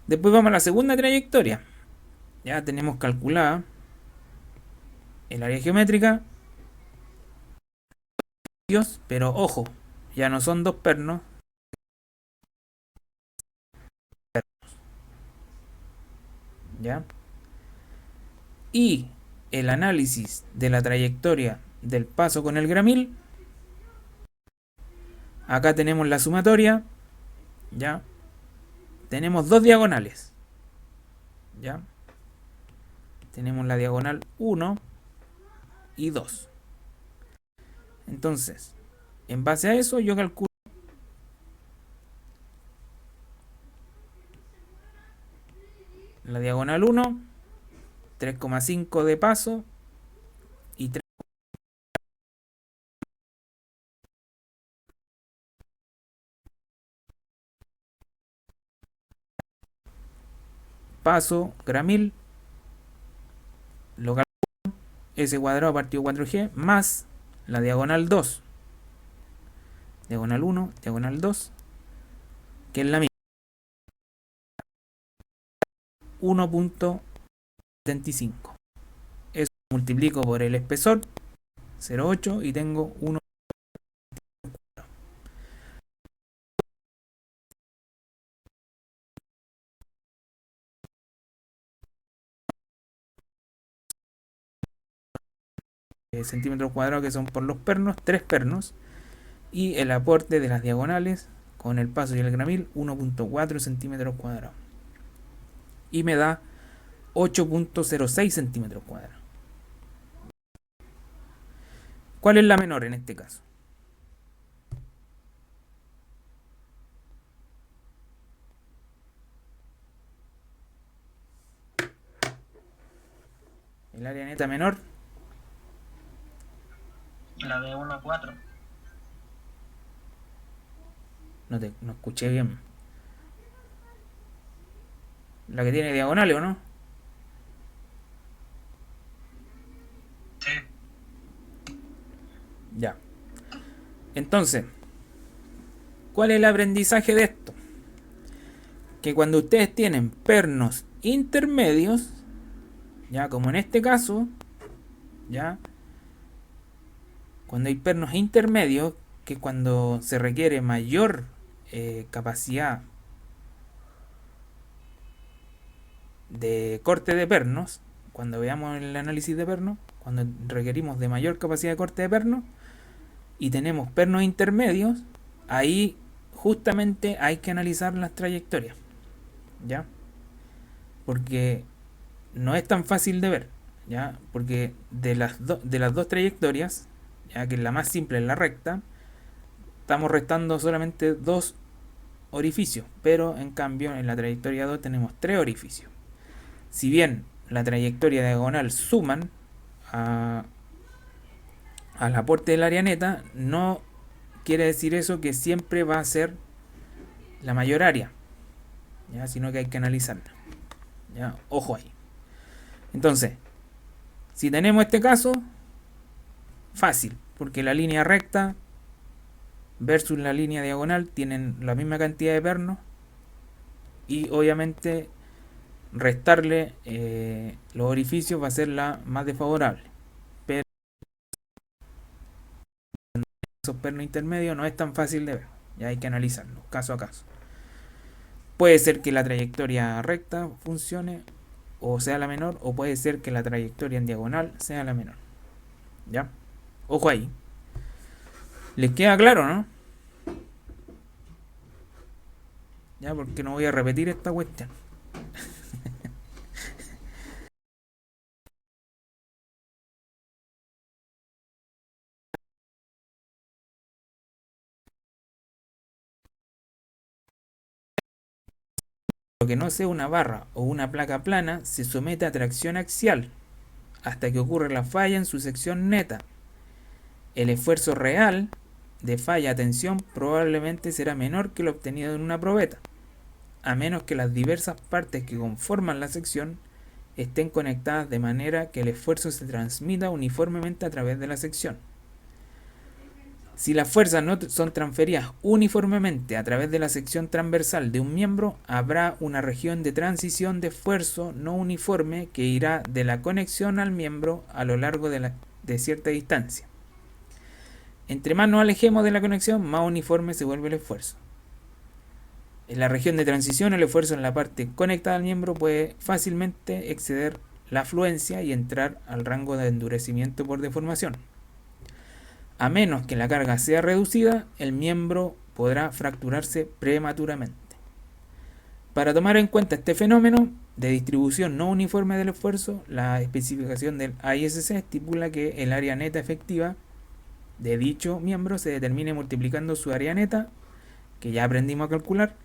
Después vamos a la segunda trayectoria. Ya tenemos calculada el área geométrica, pero ojo, ya no son 2 pernos, ¿ya? Y el análisis de la trayectoria del paso con el gramil. Acá tenemos la sumatoria, ¿ya? Tenemos 2 diagonales, ¿ya? Tenemos la diagonal 1 y 2. Entonces, en base a eso yo calculo la diagonal 1, 3,5 de paso y 3 paso gramil, lo calculo, S cuadrado partido 4G más la diagonal 2, diagonal 1, diagonal 2, que es la misma, 1.75. Eso multiplico por el espesor, 0,8, y tengo 1. Centímetros cuadrados, que son por los pernos, 3 pernos, y el aporte de las diagonales con el paso y el gramil, 1.4 centímetros cuadrados, y me da 8.06 centímetros cuadrados. ¿Cuál es la menor en este caso? El área neta menor. La de 1 a 4. No escuché bien. La que tiene diagonales, ¿o no? Sí. Ya. Entonces, ¿cuál es el aprendizaje de esto? Que cuando ustedes tienen pernos intermedios, ya como en este caso, ya, cuando hay pernos intermedios, que cuando se requiere mayor capacidad de corte de pernos, cuando veamos el análisis de pernos, cuando requerimos de mayor capacidad de corte de pernos y tenemos pernos intermedios, ahí justamente hay que analizar las trayectorias, ¿ya? Porque no es tan fácil de ver, ¿ya? Porque de las dos trayectorias, ya que la más simple es la recta, estamos restando solamente 2 orificios, pero en cambio en la trayectoria 2 tenemos 3 orificios. Si bien la trayectoria diagonal suman al aporte del área neta, no quiere decir eso que siempre va a ser la mayor área, ¿ya? Sino que hay que analizarla, ¿ya? Ojo ahí. Entonces, si tenemos este caso, fácil, porque la línea recta versus la línea diagonal tienen la misma cantidad de pernos y obviamente restarle los orificios va a ser la más desfavorable. Pero esos pernos intermedios no es tan fácil de ver, ya hay que analizarlo caso a caso. Puede ser que la trayectoria recta funcione o sea la menor, o puede ser que la trayectoria en diagonal sea la menor, ¿ya? Ojo ahí. ¿Les queda claro, no? Ya, porque no voy a repetir esta cuestión. Lo que no sea una barra o una placa plana se somete a tracción axial hasta que ocurra la falla en su sección neta. El esfuerzo real de falla a tensión probablemente será menor que lo obtenido en una probeta, a menos que las diversas partes que conforman la sección estén conectadas de manera que el esfuerzo se transmita uniformemente a través de la sección. Si las fuerzas no son transferidas uniformemente a través de la sección transversal de un miembro, habrá una región de transición de esfuerzo no uniforme que irá de la conexión al miembro a lo largo de cierta distancia. Entre más nos alejemos de la conexión, más uniforme se vuelve el esfuerzo. En la región de transición, el esfuerzo en la parte conectada al miembro puede fácilmente exceder la fluencia y entrar al rango de endurecimiento por deformación. A menos que la carga sea reducida, el miembro podrá fracturarse prematuramente. Para tomar en cuenta este fenómeno de distribución no uniforme del esfuerzo, la especificación del ISC estipula que el área neta efectiva de dicho miembro se determine multiplicando su área neta, que ya aprendimos a calcular,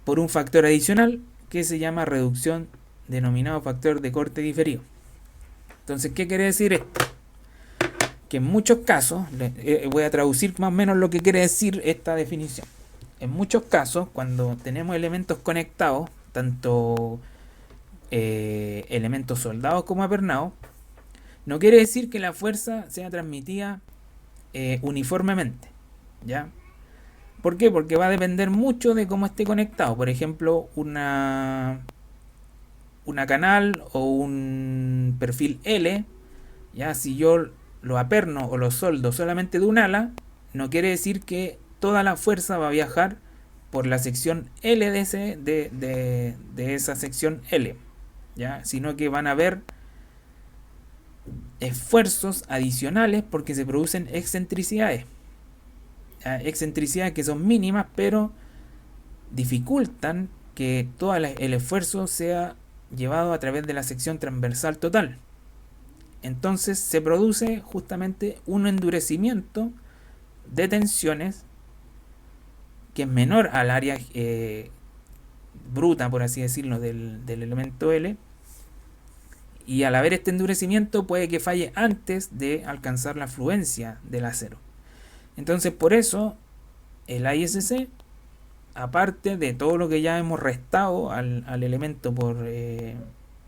por un factor adicional que se llama reducción, denominado factor de corte diferido. Entonces, ¿qué quiere decir esto? Que en muchos casos, voy a traducir más o menos lo que quiere decir esta definición. En muchos casos, cuando tenemos elementos conectados, tanto elementos soldados como apernados, no quiere decir que la fuerza sea transmitida uniformemente, ¿ya? ¿Por qué? Porque va a depender mucho de cómo esté conectado. Por ejemplo, una canal o un perfil L, ya, si yo lo aperno o lo soldo solamente de un ala, no quiere decir que toda la fuerza va a viajar por la sección L de esa sección L, ¿ya? Sino que van a haber esfuerzos adicionales porque se producen excentricidades, ¿ya? Excentricidades que son mínimas, pero dificultan que todo el esfuerzo sea llevado a través de la sección transversal total. Entonces se produce justamente un endurecimiento de tensiones que es menor al área bruta, por así decirlo, del elemento L. Y al haber este endurecimiento puede que falle antes de alcanzar la fluencia del acero. Entonces por eso el ISC, aparte de todo lo que ya hemos restado al elemento por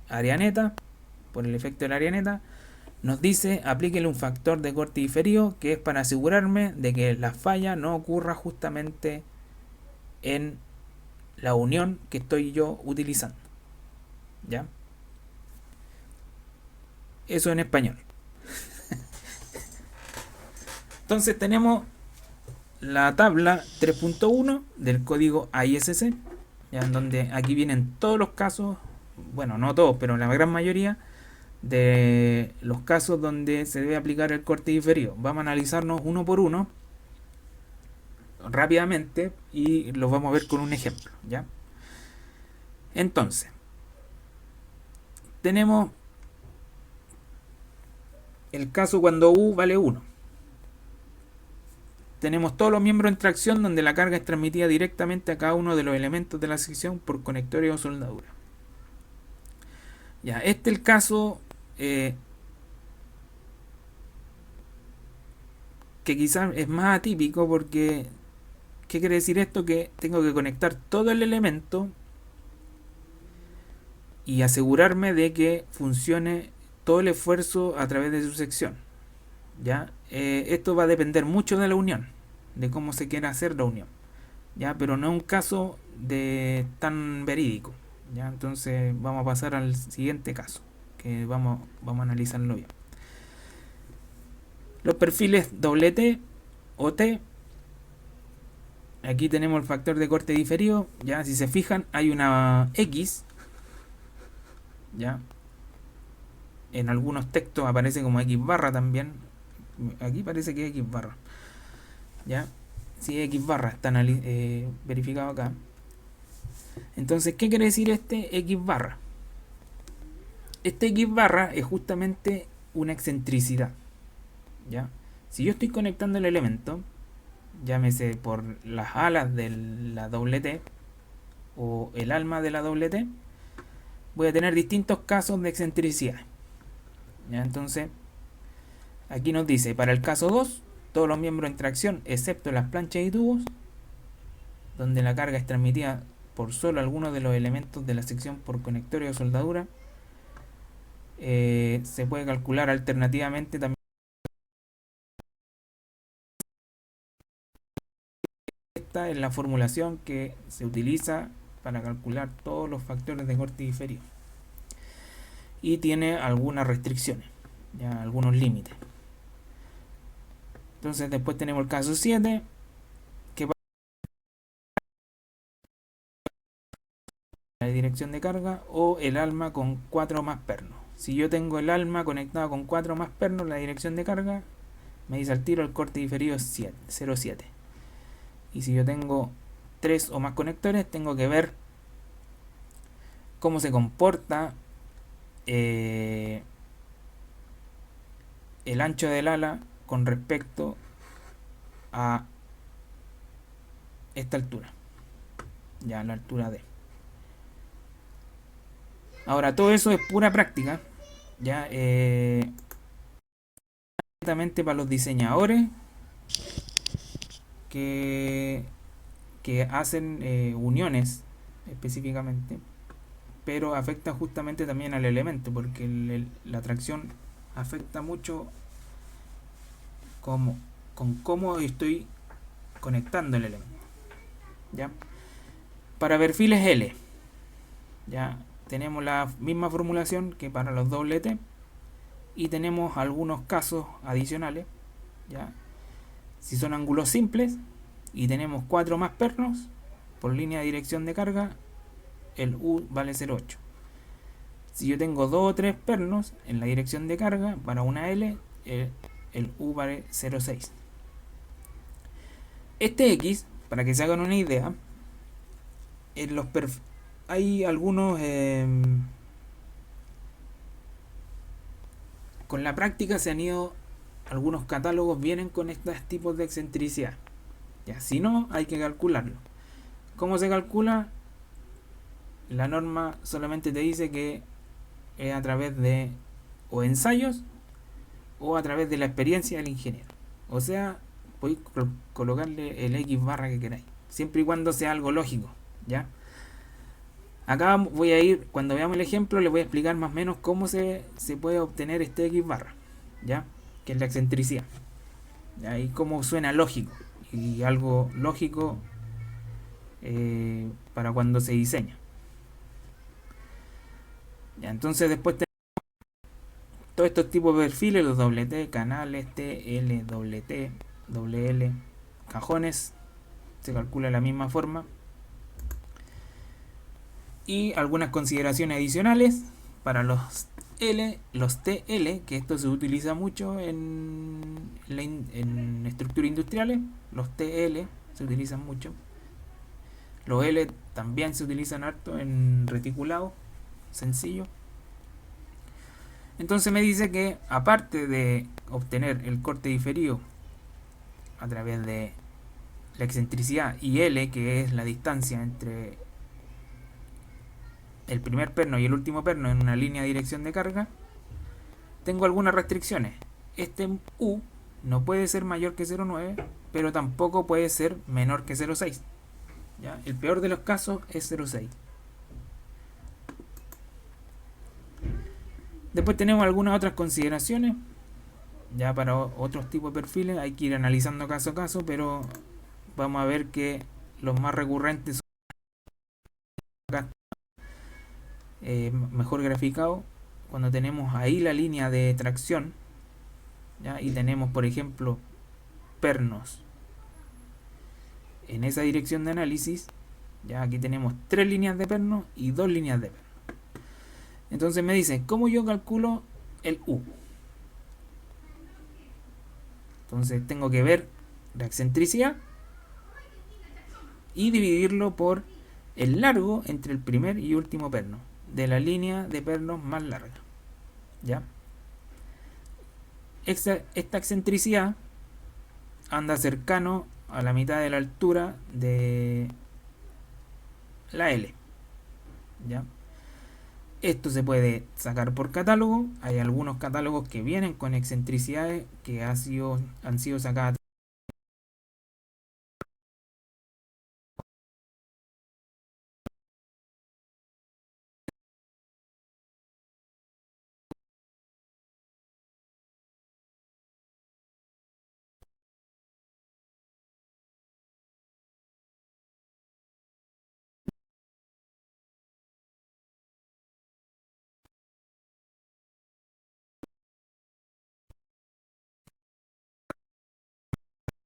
área neta, por el efecto del área neta, nos dice aplíquele un factor de corte diferido, que es para asegurarme de que la falla no ocurra justamente en la unión que estoy yo utilizando, ¿ya? Eso en español. Entonces tenemos la tabla 3.1 del código ISC, ¿ya? En donde aquí vienen todos los casos, bueno, no todos, pero la gran mayoría de los casos donde se debe aplicar el corte diferido. Vamos a analizarnos uno por uno rápidamente y los vamos a ver con un ejemplo, ¿ya? Entonces, tenemos el caso cuando U vale 1, tenemos todos los miembros en tracción donde la carga es transmitida directamente a cada uno de los elementos de la sección por conectores o soldadura. Ya, este es el caso que quizás es más atípico porque ¿qué quiere decir esto? Que tengo que conectar todo el elemento y asegurarme de que funcione todo el esfuerzo a través de su sección. ¿Ya? Esto va a depender mucho de la unión, de cómo se quiera hacer la unión, ¿ya? Pero no es un caso de tan verídico, ¿ya? Entonces vamos a pasar al siguiente caso, que vamos a analizarlo bien. Los perfiles T o T. Aquí tenemos el factor de corte diferido, ¿ya? Si se fijan hay una X, ¿ya? En algunos textos aparece como X barra también. Aquí parece que es X barra, ¿ya? Si es X barra, está verificado acá. Entonces, ¿qué quiere decir este X barra? Este X barra es justamente una excentricidad, ¿ya? Si yo estoy conectando el elemento, llámese por las alas de la T o el alma de la T, voy a tener distintos casos de excentricidad, ¿ya? Entonces, aquí nos dice, para el caso 2, todos los miembros en tracción, excepto las planchas y tubos, donde la carga es transmitida por solo algunos de los elementos de la sección por conectores o soldadura, se puede calcular alternativamente también. Esta es la formulación que se utiliza para calcular todos los factores de corte diferido. Y tiene algunas restricciones, ya algunos límites. Entonces después tenemos el caso 7, que va a la dirección de carga o el alma con 4 más pernos. Si yo tengo el alma conectado con 4 más pernos, la dirección de carga, me dice al tiro el corte diferido es 0,7. Y si yo tengo 3 o más conectores, tengo que ver cómo se comporta el ancho del ala con respecto a esta altura, ya la altura D. Ahora, todo eso es pura práctica, ya para los diseñadores que hacen uniones específicamente, pero afecta justamente también al elemento, porque la tracción afecta mucho con cómo estoy conectando el elemento, ¿ya? Para perfiles L, ya tenemos la misma formulación que para los T y tenemos algunos casos adicionales, ¿ya? Si son ángulos simples y tenemos 4 más pernos por línea de dirección de carga, el U vale 0,8. Si yo tengo 2 o 3 pernos en la dirección de carga para una L, el U vale 0,6. Este X, para que se hagan una idea, en los hay algunos con la práctica se han ido, algunos catálogos vienen con estos tipos de excentricidad, ya, si no hay que calcularlo. ¿Cómo se calcula? La norma solamente te dice que es a través de o ensayos o a través de la experiencia del ingeniero. O sea, podéis colocarle el X barra que queráis, siempre y cuando sea algo lógico, ¿ya? Acá voy a ir, cuando veamos el ejemplo, les voy a explicar más o menos cómo se puede obtener este X barra, ¿ya? Que es la excentricidad, ¿ya? Y cómo suena lógico, y algo lógico para cuando se diseña. ¿Ya? Entonces después tenemos todos estos tipos de perfiles, los T, canales, T, L, T, L, cajones, se calcula de la misma forma. Y algunas consideraciones adicionales para los L, los TL, que esto se utiliza mucho en estructuras industriales. Los TL se utilizan mucho. Los L también se utilizan harto en reticulado sencillo. Entonces me dice que aparte de obtener el corte diferido a través de la excentricidad y L, que es la distancia entre el primer perno y el último perno en una línea de dirección de carga, tengo algunas restricciones. Este U no puede ser mayor que 0,9, pero tampoco puede ser menor que 0,6. ¿Ya? El peor de los casos es 0,6. Después tenemos algunas otras consideraciones. Ya para otros tipos de perfiles hay que ir analizando caso a caso, pero vamos a ver que los más recurrentes son acá, mejor graficado, cuando tenemos ahí la línea de tracción, ¿ya? Y tenemos, por ejemplo, pernos en esa dirección de análisis. Ya aquí tenemos 3 líneas de pernos y 2 líneas de pernos. Entonces me dice, ¿cómo yo calculo el U? Entonces tengo que ver la excentricidad y dividirlo por el largo entre el primer y último perno de la línea de pernos más larga. ¿Ya? Esta excentricidad anda cercano a la mitad de la altura de la L. ¿Ya? Esto se puede sacar por catálogo. Hay algunos catálogos que vienen con excentricidades que han sido sacadas.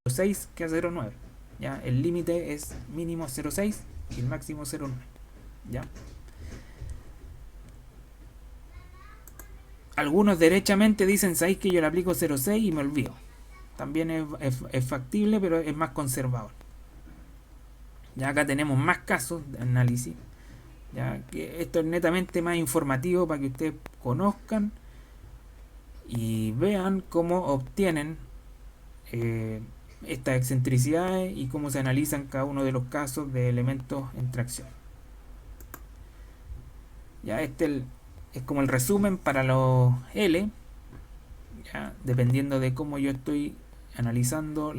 A 0,6 que a 0,9. ¿Ya? El límite es mínimo 0,6 y el máximo 0,9. ¿Ya? Algunos derechamente dicen, ¿sabéis que yo le aplico 0,6 y me olvido? También es factible, pero es más conservador. Ya acá tenemos más casos de análisis. Ya que esto es netamente más informativo para que ustedes conozcan y vean cómo obtienen estas excentricidades y cómo se analizan cada uno de los casos de elementos en tracción. Ya este es como el resumen para los L, ya, dependiendo de cómo yo estoy analizando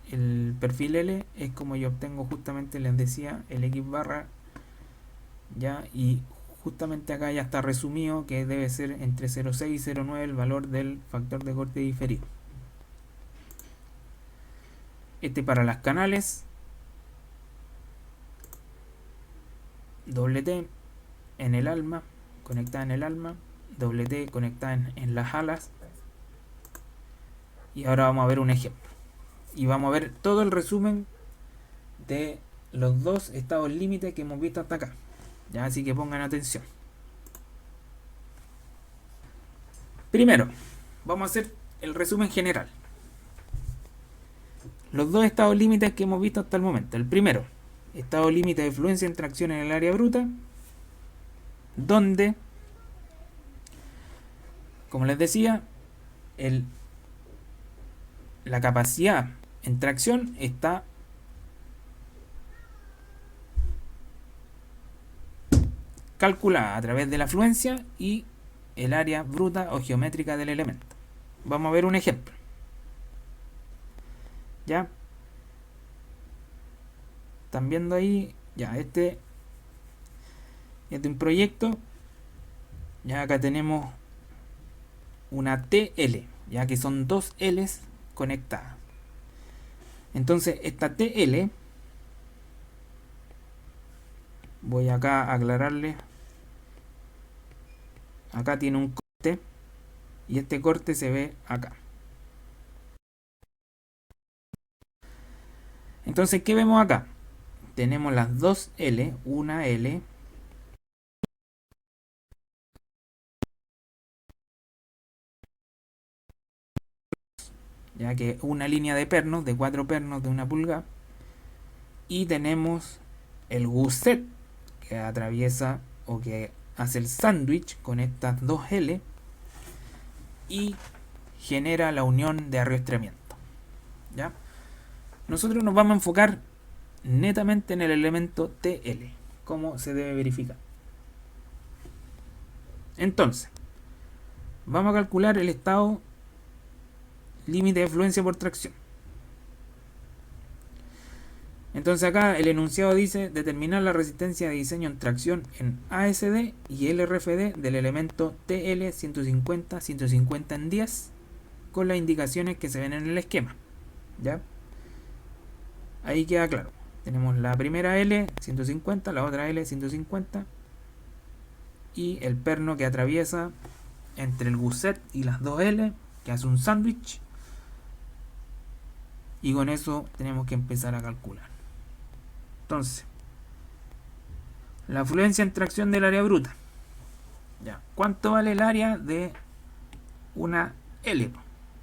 el perfil L, es como yo obtengo justamente, les decía, el X barra, ya, y justamente acá ya está resumido que debe ser entre 0,6 y 0,9 el valor del factor de corte diferido. Este para las canales, doble T en el alma, conectada en el alma, doble T conectada en las alas. Y ahora vamos a ver un ejemplo. Y vamos a ver todo el resumen de los dos estados límites que hemos visto hasta acá. Ya, así que pongan atención. Primero, vamos a hacer el resumen general. Los dos estados límites que hemos visto hasta el momento. El primero, estado límite de fluencia en tracción en el área bruta, donde, como les decía, la capacidad en tracción está calculada a través de la fluencia y el área bruta o geométrica del elemento. Vamos a ver un ejemplo. ¿Ya? ¿Están viendo ahí? Ya, este es de un proyecto. Ya acá tenemos una TL, ya que son dos L's conectadas. Entonces esta TL, voy acá a aclararle, acá tiene un corte y este corte se ve acá. Entonces, ¿qué vemos acá? Tenemos las dos L, una L, ya que una línea de pernos, de 4 pernos de 1 pulgada, y tenemos el gusset que atraviesa o que hace el sándwich con estas dos L y genera la unión de arrastramiento. ¿Ya? Nosotros nos vamos a enfocar netamente en el elemento TL, cómo se debe verificar. Entonces, vamos a calcular el estado límite de fluencia por tracción. Entonces acá el enunciado dice determinar la resistencia de diseño en tracción en ASD y LRFD del elemento TL 150, 150 en 10 con las indicaciones que se ven en el esquema. ¿Ya? Ahí queda claro. Tenemos la primera L 150, la otra L 150 y el perno que atraviesa entre el gusset y las dos L, que hace un sándwich, y con eso tenemos que empezar a calcular. Entonces, la fluencia en tracción del área bruta. Ya. ¿Cuánto vale el área de una L?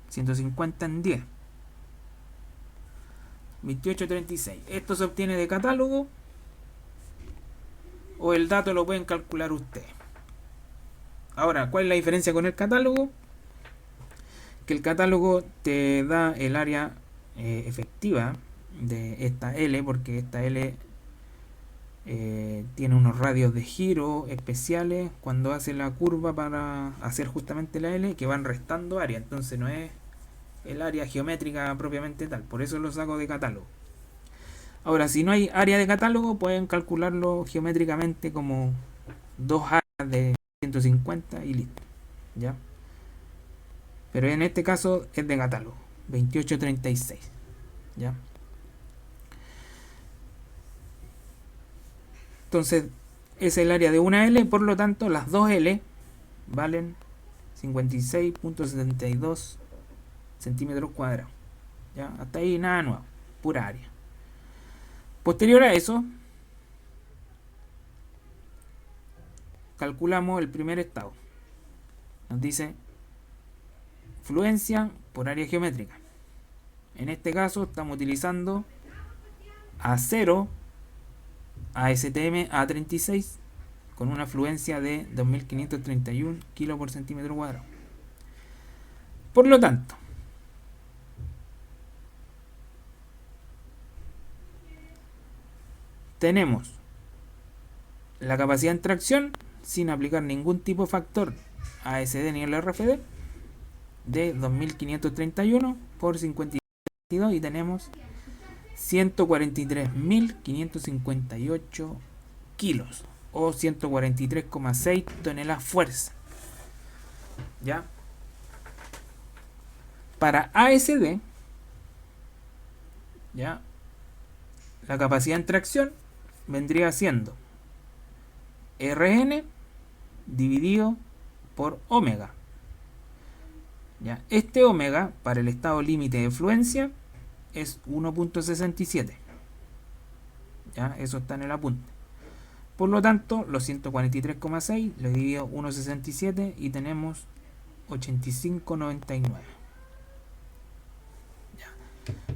150 en 10. 28.36. ¿Esto se obtiene de catálogo o el dato lo pueden calcular ustedes? Ahora, ¿cuál es la diferencia con el catálogo? Que el catálogo te da el área efectiva de esta L, porque esta L tiene unos radios de giro especiales cuando hace la curva para hacer justamente la L, que van restando área. Entonces no es el área geométrica propiamente tal, por eso lo saco de catálogo. Ahora, si no hay área de catálogo, pueden calcularlo geométricamente como dos áreas de 150 y listo, ¿ya? Pero en este caso es de catálogo, 28.36, ¿ya? Entonces es el área de una L, por lo tanto las dos L valen 56.72 centímetros cuadrados. ¿Ya? Hasta ahí nada nuevo, pura área. Posterior a eso, calculamos el primer estado. Nos dice fluencia por área geométrica. En este caso estamos utilizando A0 ASTM A36 con una fluencia de 2531 kilos por centímetro cuadrado. Por lo tanto, tenemos la capacidad en tracción sin aplicar ningún tipo de factor ASD ni LRFD de 2531 por 52 y tenemos 143.558 kilos o 143,6 toneladas fuerza. ¿Ya? Para ASD, ¿ya? La capacidad en tracción vendría siendo Rn dividido por omega. ¿Ya? Este omega para el estado límite de fluencia es 1.67. ¿Ya? Eso está en el apunte. Por lo tanto, los 143,6 lo divido 1.67 y tenemos 85.99. ¿Ya?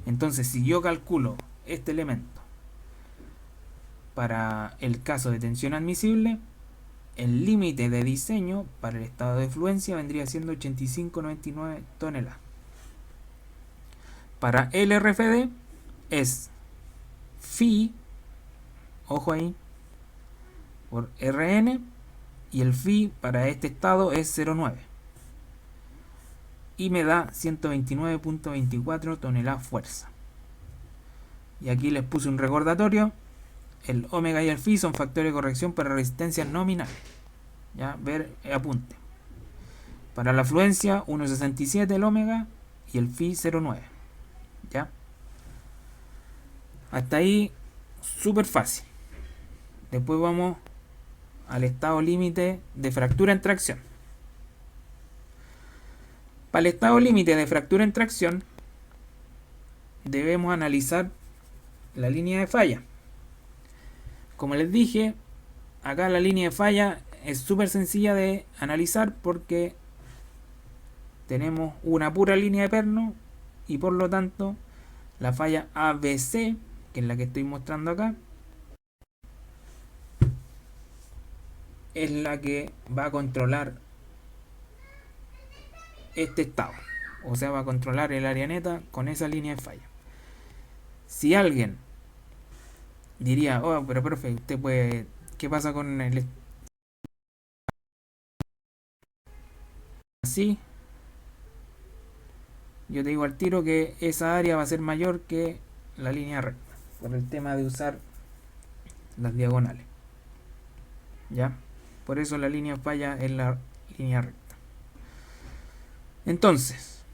Entonces, si yo calculo este elemento para el caso de tensión admisible, el límite de diseño para el estado de fluencia vendría siendo 85.99 toneladas. Para LRFD es phi, ojo ahí, por Rn, y el phi para este estado es 0,9 y me da 129.24 toneladas fuerza. Y aquí les puse un recordatorio: el omega y el phi son factores de corrección para resistencias nominales. Ya, ver apunte. Para la fluencia 1.67 el omega y el phi 0,9. ¿Ya? Hasta ahí súper fácil. Después vamos al estado límite de fractura en tracción. Para el estado límite de fractura en tracción debemos analizar la línea de falla. Como les dije, acá la línea de falla es súper sencilla de analizar porque tenemos una pura línea de perno y por lo tanto la falla ABC, que es la que estoy mostrando acá, es la que va a controlar este estado. O sea, va a controlar el área neta con esa línea de falla. Si alguien diría, oh, pero profe, usted puede, ¿qué pasa con el así? Yo te digo al tiro que esa área va a ser mayor que la línea recta, por el tema de usar las diagonales. ¿Ya? Por eso la línea falla es la línea recta. Entonces,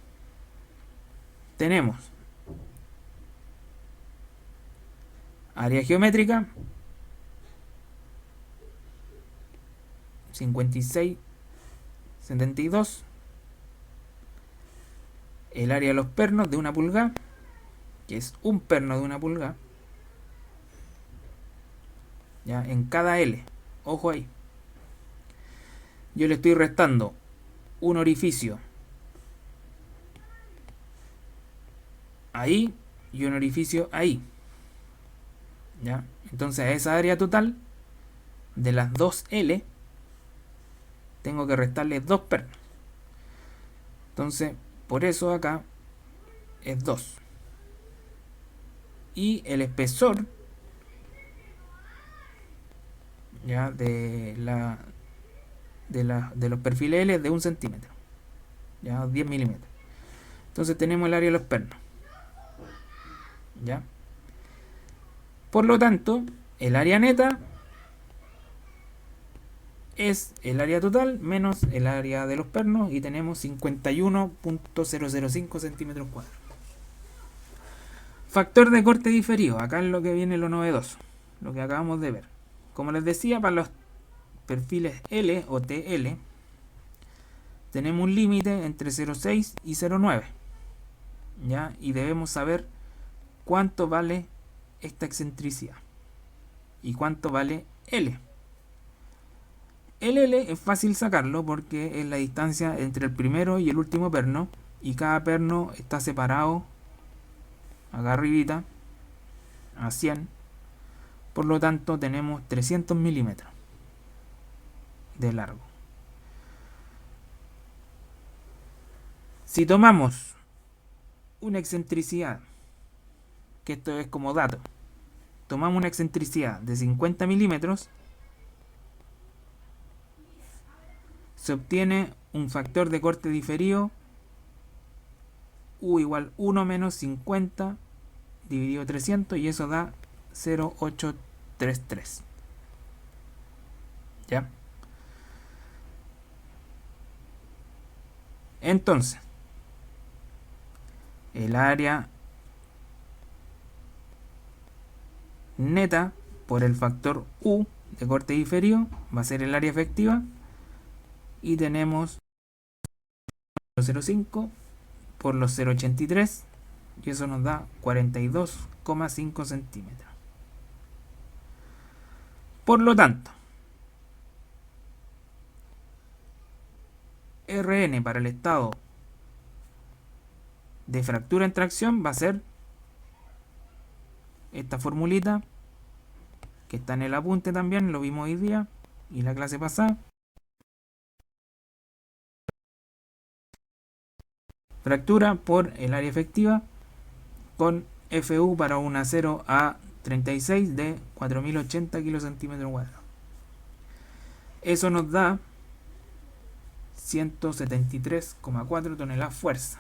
tenemos área geométrica 56,72. El área de los pernos de 1 pulgada, que es un perno de 1 pulgada, ya en cada L. Ojo ahí. Yo le estoy restando un orificio ahí y un orificio ahí. ¿Ya? Entonces a esa área total de las dos L tengo que restarle 2 pernos. Entonces, por eso acá es 2. Y el espesor, ya, de los perfiles L es de 1 centímetro, ya, 10 milímetros. Entonces tenemos el área de los pernos, ya. Por lo tanto, el área neta es el área total menos el área de los pernos y tenemos 51,005 centímetros cuadrados. Factor de corte diferido, acá es lo que viene lo novedoso, lo que acabamos de ver. Como les decía, para los perfiles L o TL tenemos un límite entre 0,6 y 0,9, ¿ya? Y debemos saber cuánto vale esta excentricidad y cuánto vale L. El L es fácil sacarlo porque es la distancia entre el primero y el último perno, y cada perno está separado acá arribita a 100. Por lo tanto tenemos 300 milímetros de largo. Si tomamos una excentricidad, que esto es como dato, tomamos una excentricidad de 50 milímetros, se obtiene un factor de corte diferido U igual 1 menos 50 dividido 300, y eso da 0,833. ¿Ya? Entonces, el área neta por el factor U de corte diferido va a ser el área efectiva, y tenemos 0,05 por los 0,83, y eso nos da 42,5 centímetros. Por lo tanto, Rn para el estado de fractura en tracción va a ser esta formulita que está en el apunte también, lo vimos hoy día y la clase pasada. Fractura por el área efectiva con FU para un acero A36 de 4080 kilocentímetros cuadrados. Eso nos da 173,4 toneladas fuerza.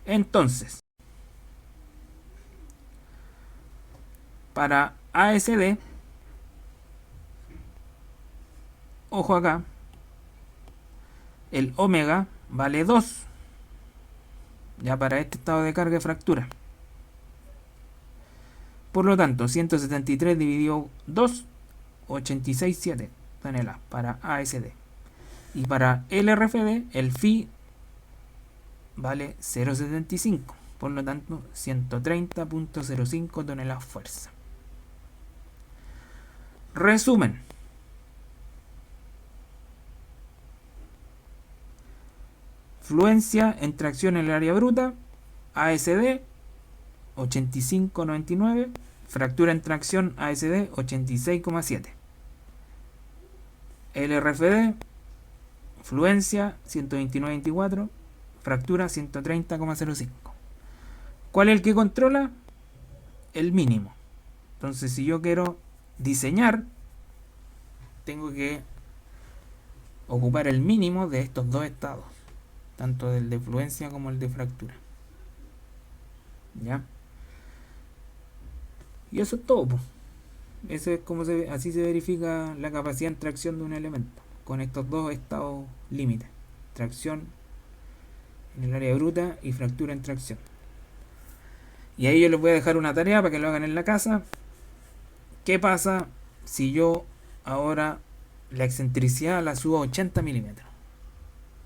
Entonces, para ASD, ojo acá, el omega vale 2, ya para este estado de carga de fractura. Por lo tanto, 173 dividido 2, 86,7 toneladas para ASD. Y para LRFD, el phi vale 0,75, por lo tanto 130,05 toneladas fuerza. Resumen: fluencia en tracción en el área bruta, ASD 85,99, fractura en tracción ASD 86,7, LRFD fluencia 129.24, fractura 130,05. ¿Cuál es el que controla? El mínimo. Entonces, si yo quiero diseñar, tengo que ocupar el mínimo de estos dos estados, tanto del de fluencia como el de fractura. ¿Ya? Y eso es todo, pues. Eso es como así se verifica la capacidad en tracción de un elemento, con estos dos estados límites: tracción en el área bruta y fractura en tracción. Y ahí yo les voy a dejar una tarea para que lo hagan en la casa. ¿Qué pasa si yo ahora la excentricidad la subo a 80 milímetros?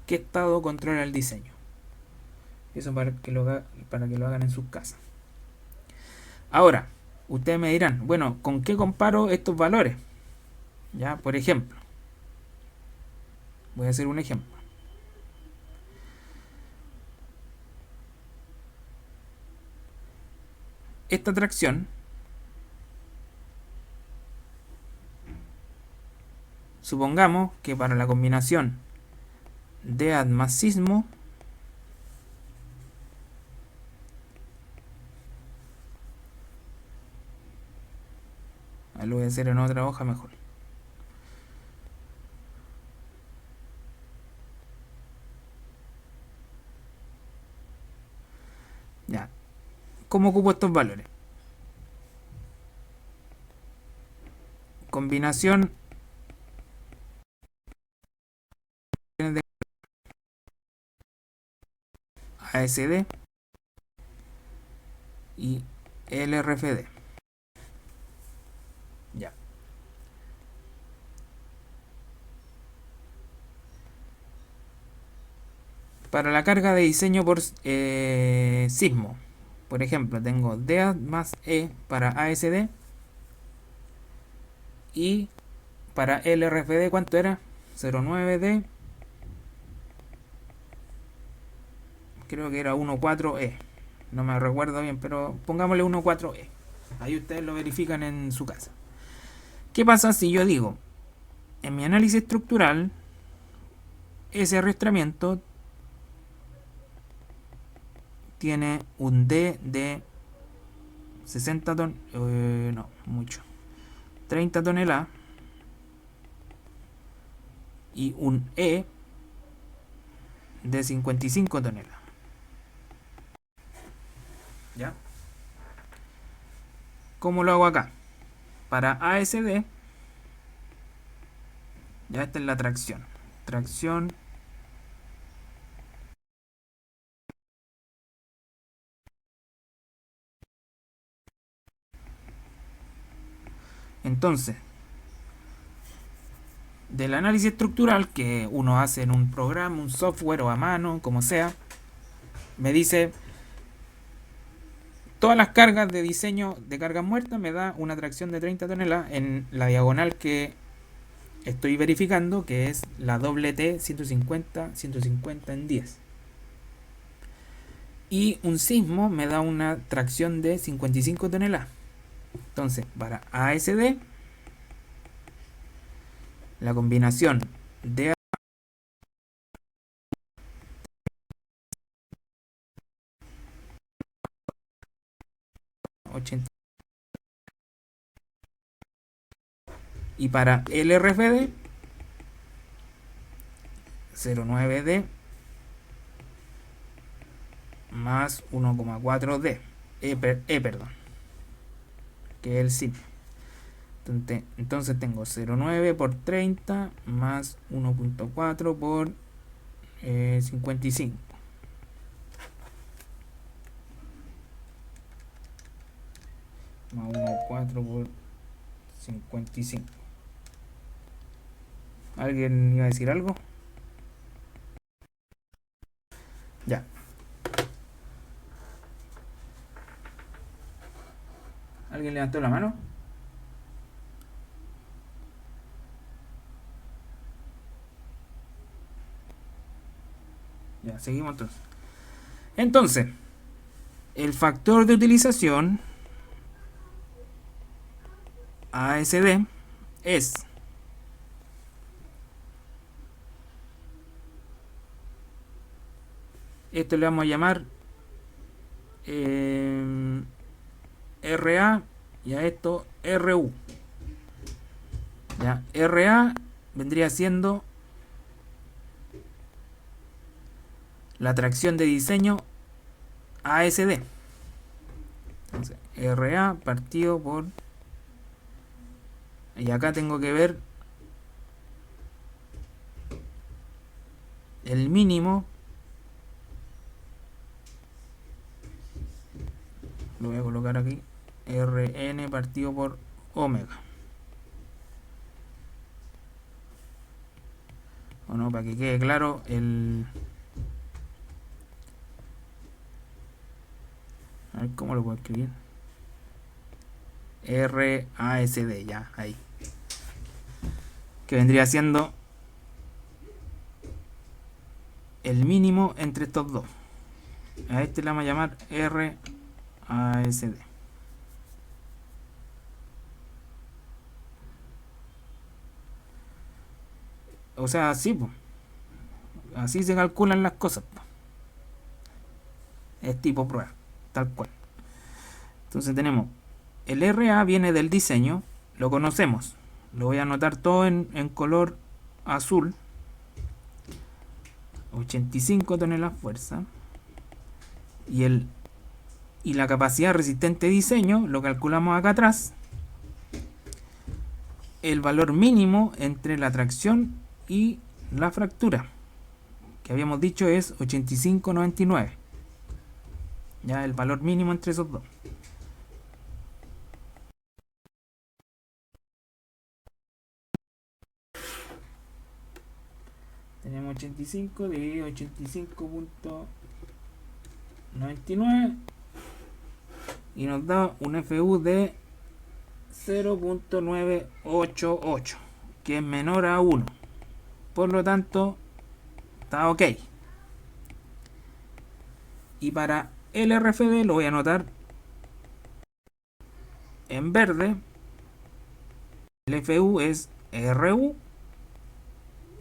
¿Qué estado controla el diseño? Eso para que lo hagan en sus casas. Ahora, ustedes me dirán, bueno, ¿con qué comparo estos valores? Ya, por ejemplo, voy a hacer un ejemplo. Esta tracción, supongamos que para la combinación DEAD más sismo, lo voy a hacer en otra hoja mejor. Ya. ¿Cómo ocupo estos valores? Combinación de ASD y LRFD. Ya. Para la carga de diseño por sismo, por ejemplo, tengo DEAD más E para ASD, y para LRFD, ¿cuánto era? 0,9D, creo que era 1,4E, no me recuerdo bien, pero pongámosle 1,4E. Ahí ustedes lo verifican en su casa. ¿Qué pasa si yo digo, en mi análisis estructural, ese arrastramiento tiene un D de 60 no, mucho, 30 toneladas, y un E de 55 toneladas? ¿Ya? ¿Cómo lo hago acá? Para ASD, ya esta es la tracción. Tracción entonces, del análisis estructural que uno hace en un programa, un software o a mano, como sea, me dice todas las cargas de diseño de cargas muertas, me da una tracción de 30 toneladas en la diagonal que estoy verificando, que es la doble T 150 en 10. Y un sismo me da una tracción de 55 toneladas. Entonces, para ASD, la combinación de 80 y para LRFD 0,9D más 1,4D perdón, que es el SIP. Entonces tengo 0,9 por 30 más 1,4 por 55 más 1,4 por 55. ¿Alguien iba a decir algo? Ya. ¿Alguien levantó la mano? Ya, seguimos entonces. Entonces, el factor de utilización ASD es Esto le vamos a llamar RA y a esto RU. Ya, RA vendría siendo la tracción de diseño ASD. Entonces, RA partido por... Y acá tengo que ver el mínimo. Lo voy a colocar aquí. Rn partido por omega. Bueno, para que quede claro el... A ver cómo lo puedo escribir. RASD, ya, ahí. Que vendría siendo el mínimo entre estos dos. A este le vamos a llamar RASD. O sea, así, pues. Así se calculan las cosas, pues. Es tipo prueba, tal cual. Entonces tenemos el RA viene del diseño, lo conocemos. Lo voy a anotar todo en color azul. 85 toneladas fuerza. Y la capacidad resistente de diseño lo calculamos acá atrás. El valor mínimo entre la tracción y la fractura, que habíamos dicho es 85,99. Ya el valor mínimo entre esos dos. Tenemos 85 dividido 85,99 y nos da un FU de 0.988, que es menor a 1. Por lo tanto, está ok. Y para el RFD lo voy a anotar en verde. El FU es RU,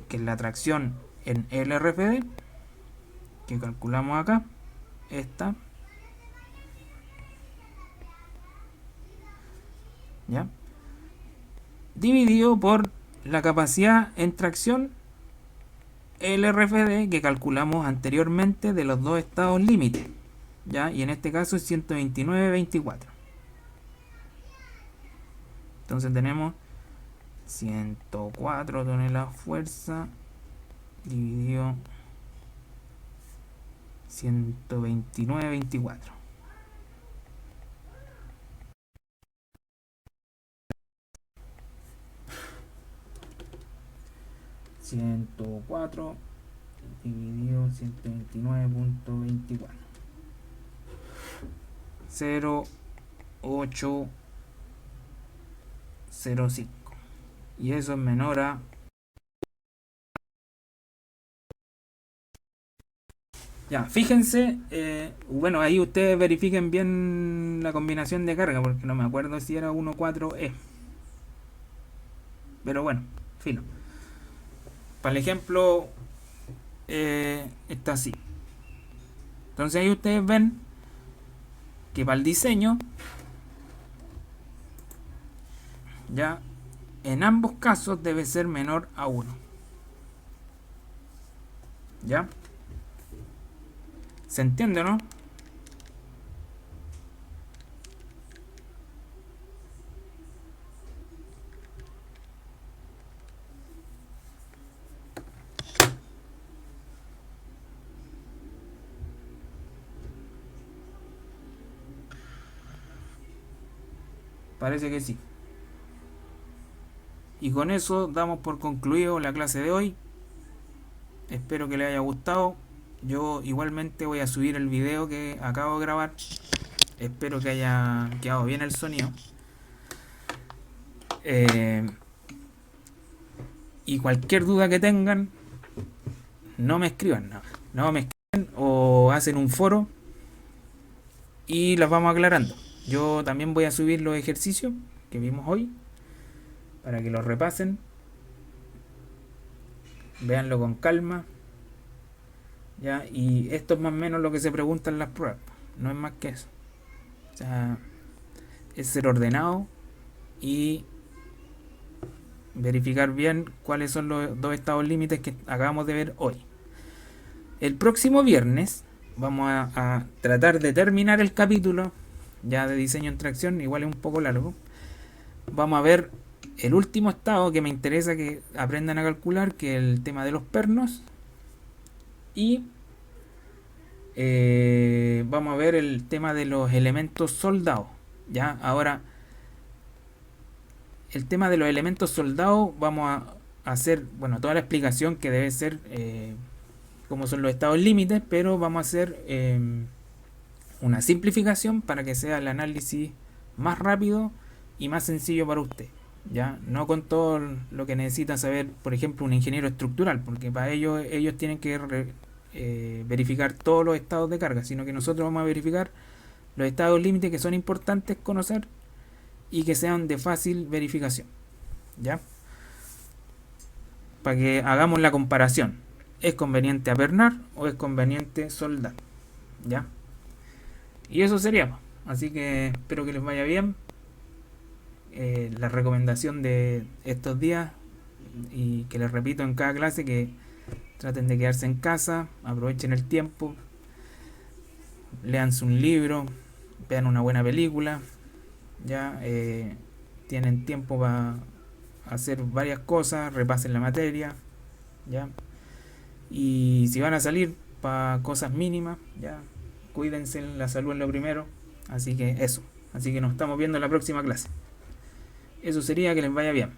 que es la tracción en el RFD, que calculamos acá. Esta. ¿Ya? Dividido por la capacidad en tracción LRFD que calculamos anteriormente de los dos estados límite, ¿ya? Y en este caso es 129,24. Entonces tenemos 104 toneladas fuerza dividido 129,24. ...104 dividido 129,24... 0,805... y eso es menor a... Ya, fíjense, bueno, ahí ustedes verifiquen bien la combinación de carga, porque no me acuerdo si era 1,4E. Pero bueno, filo. Para el ejemplo, está así. Entonces ahí ustedes ven que para el diseño, ya en ambos casos debe ser menor a 1. ¿Ya? ¿Se entiende, no? Parece que sí. Y con eso damos por concluido la clase de hoy. Espero que les haya gustado. Yo igualmente voy a subir el video que acabo de grabar. Espero que haya quedado bien el sonido. Y cualquier duda que tengan, no me escriban, no me escriban o hacen un foro y las vamos aclarando. Yo también voy a subir los ejercicios que vimos hoy para que los repasen, véanlo con calma ¿ya? Y esto es más o menos lo que se pregunta en las pruebas, no es más que eso. O sea, es ser ordenado y verificar bien cuáles son los dos estados límites que acabamos de ver hoy. El próximo viernes vamos a tratar de terminar el capítulo ya de diseño en tracción, igual es un poco largo. Vamos a ver el último estado que me interesa que aprendan a calcular, que es el tema de los pernos. Y vamos a ver el tema de los elementos soldados. Ya, ahora el tema de los elementos soldados vamos a hacer, bueno, toda la explicación que debe ser cómo son los estados límites, pero vamos a hacer una simplificación para que sea el análisis más rápido y más sencillo para usted. Ya, no con todo lo que necesita saber, por ejemplo, un ingeniero estructural, porque para ellos tienen que verificar todos los estados de carga, sino que nosotros vamos a verificar los estados límites que son importantes conocer y que sean de fácil verificación, ¿ya? Para que hagamos la comparación. ¿Es conveniente apernar o es conveniente soldar? ¿Ya? Y eso sería. Así que espero que les vaya bien. La recomendación de estos días, y que les repito en cada clase, que traten de quedarse en casa, aprovechen el tiempo, léanse un libro, vean una buena película, ya tienen tiempo para hacer varias cosas, repasen la materia, ya, y si van a salir para cosas mínimas, ya, cuídense, la salud es lo primero. Así que eso, así que nos estamos viendo en la próxima clase. Eso sería, que les vaya bien.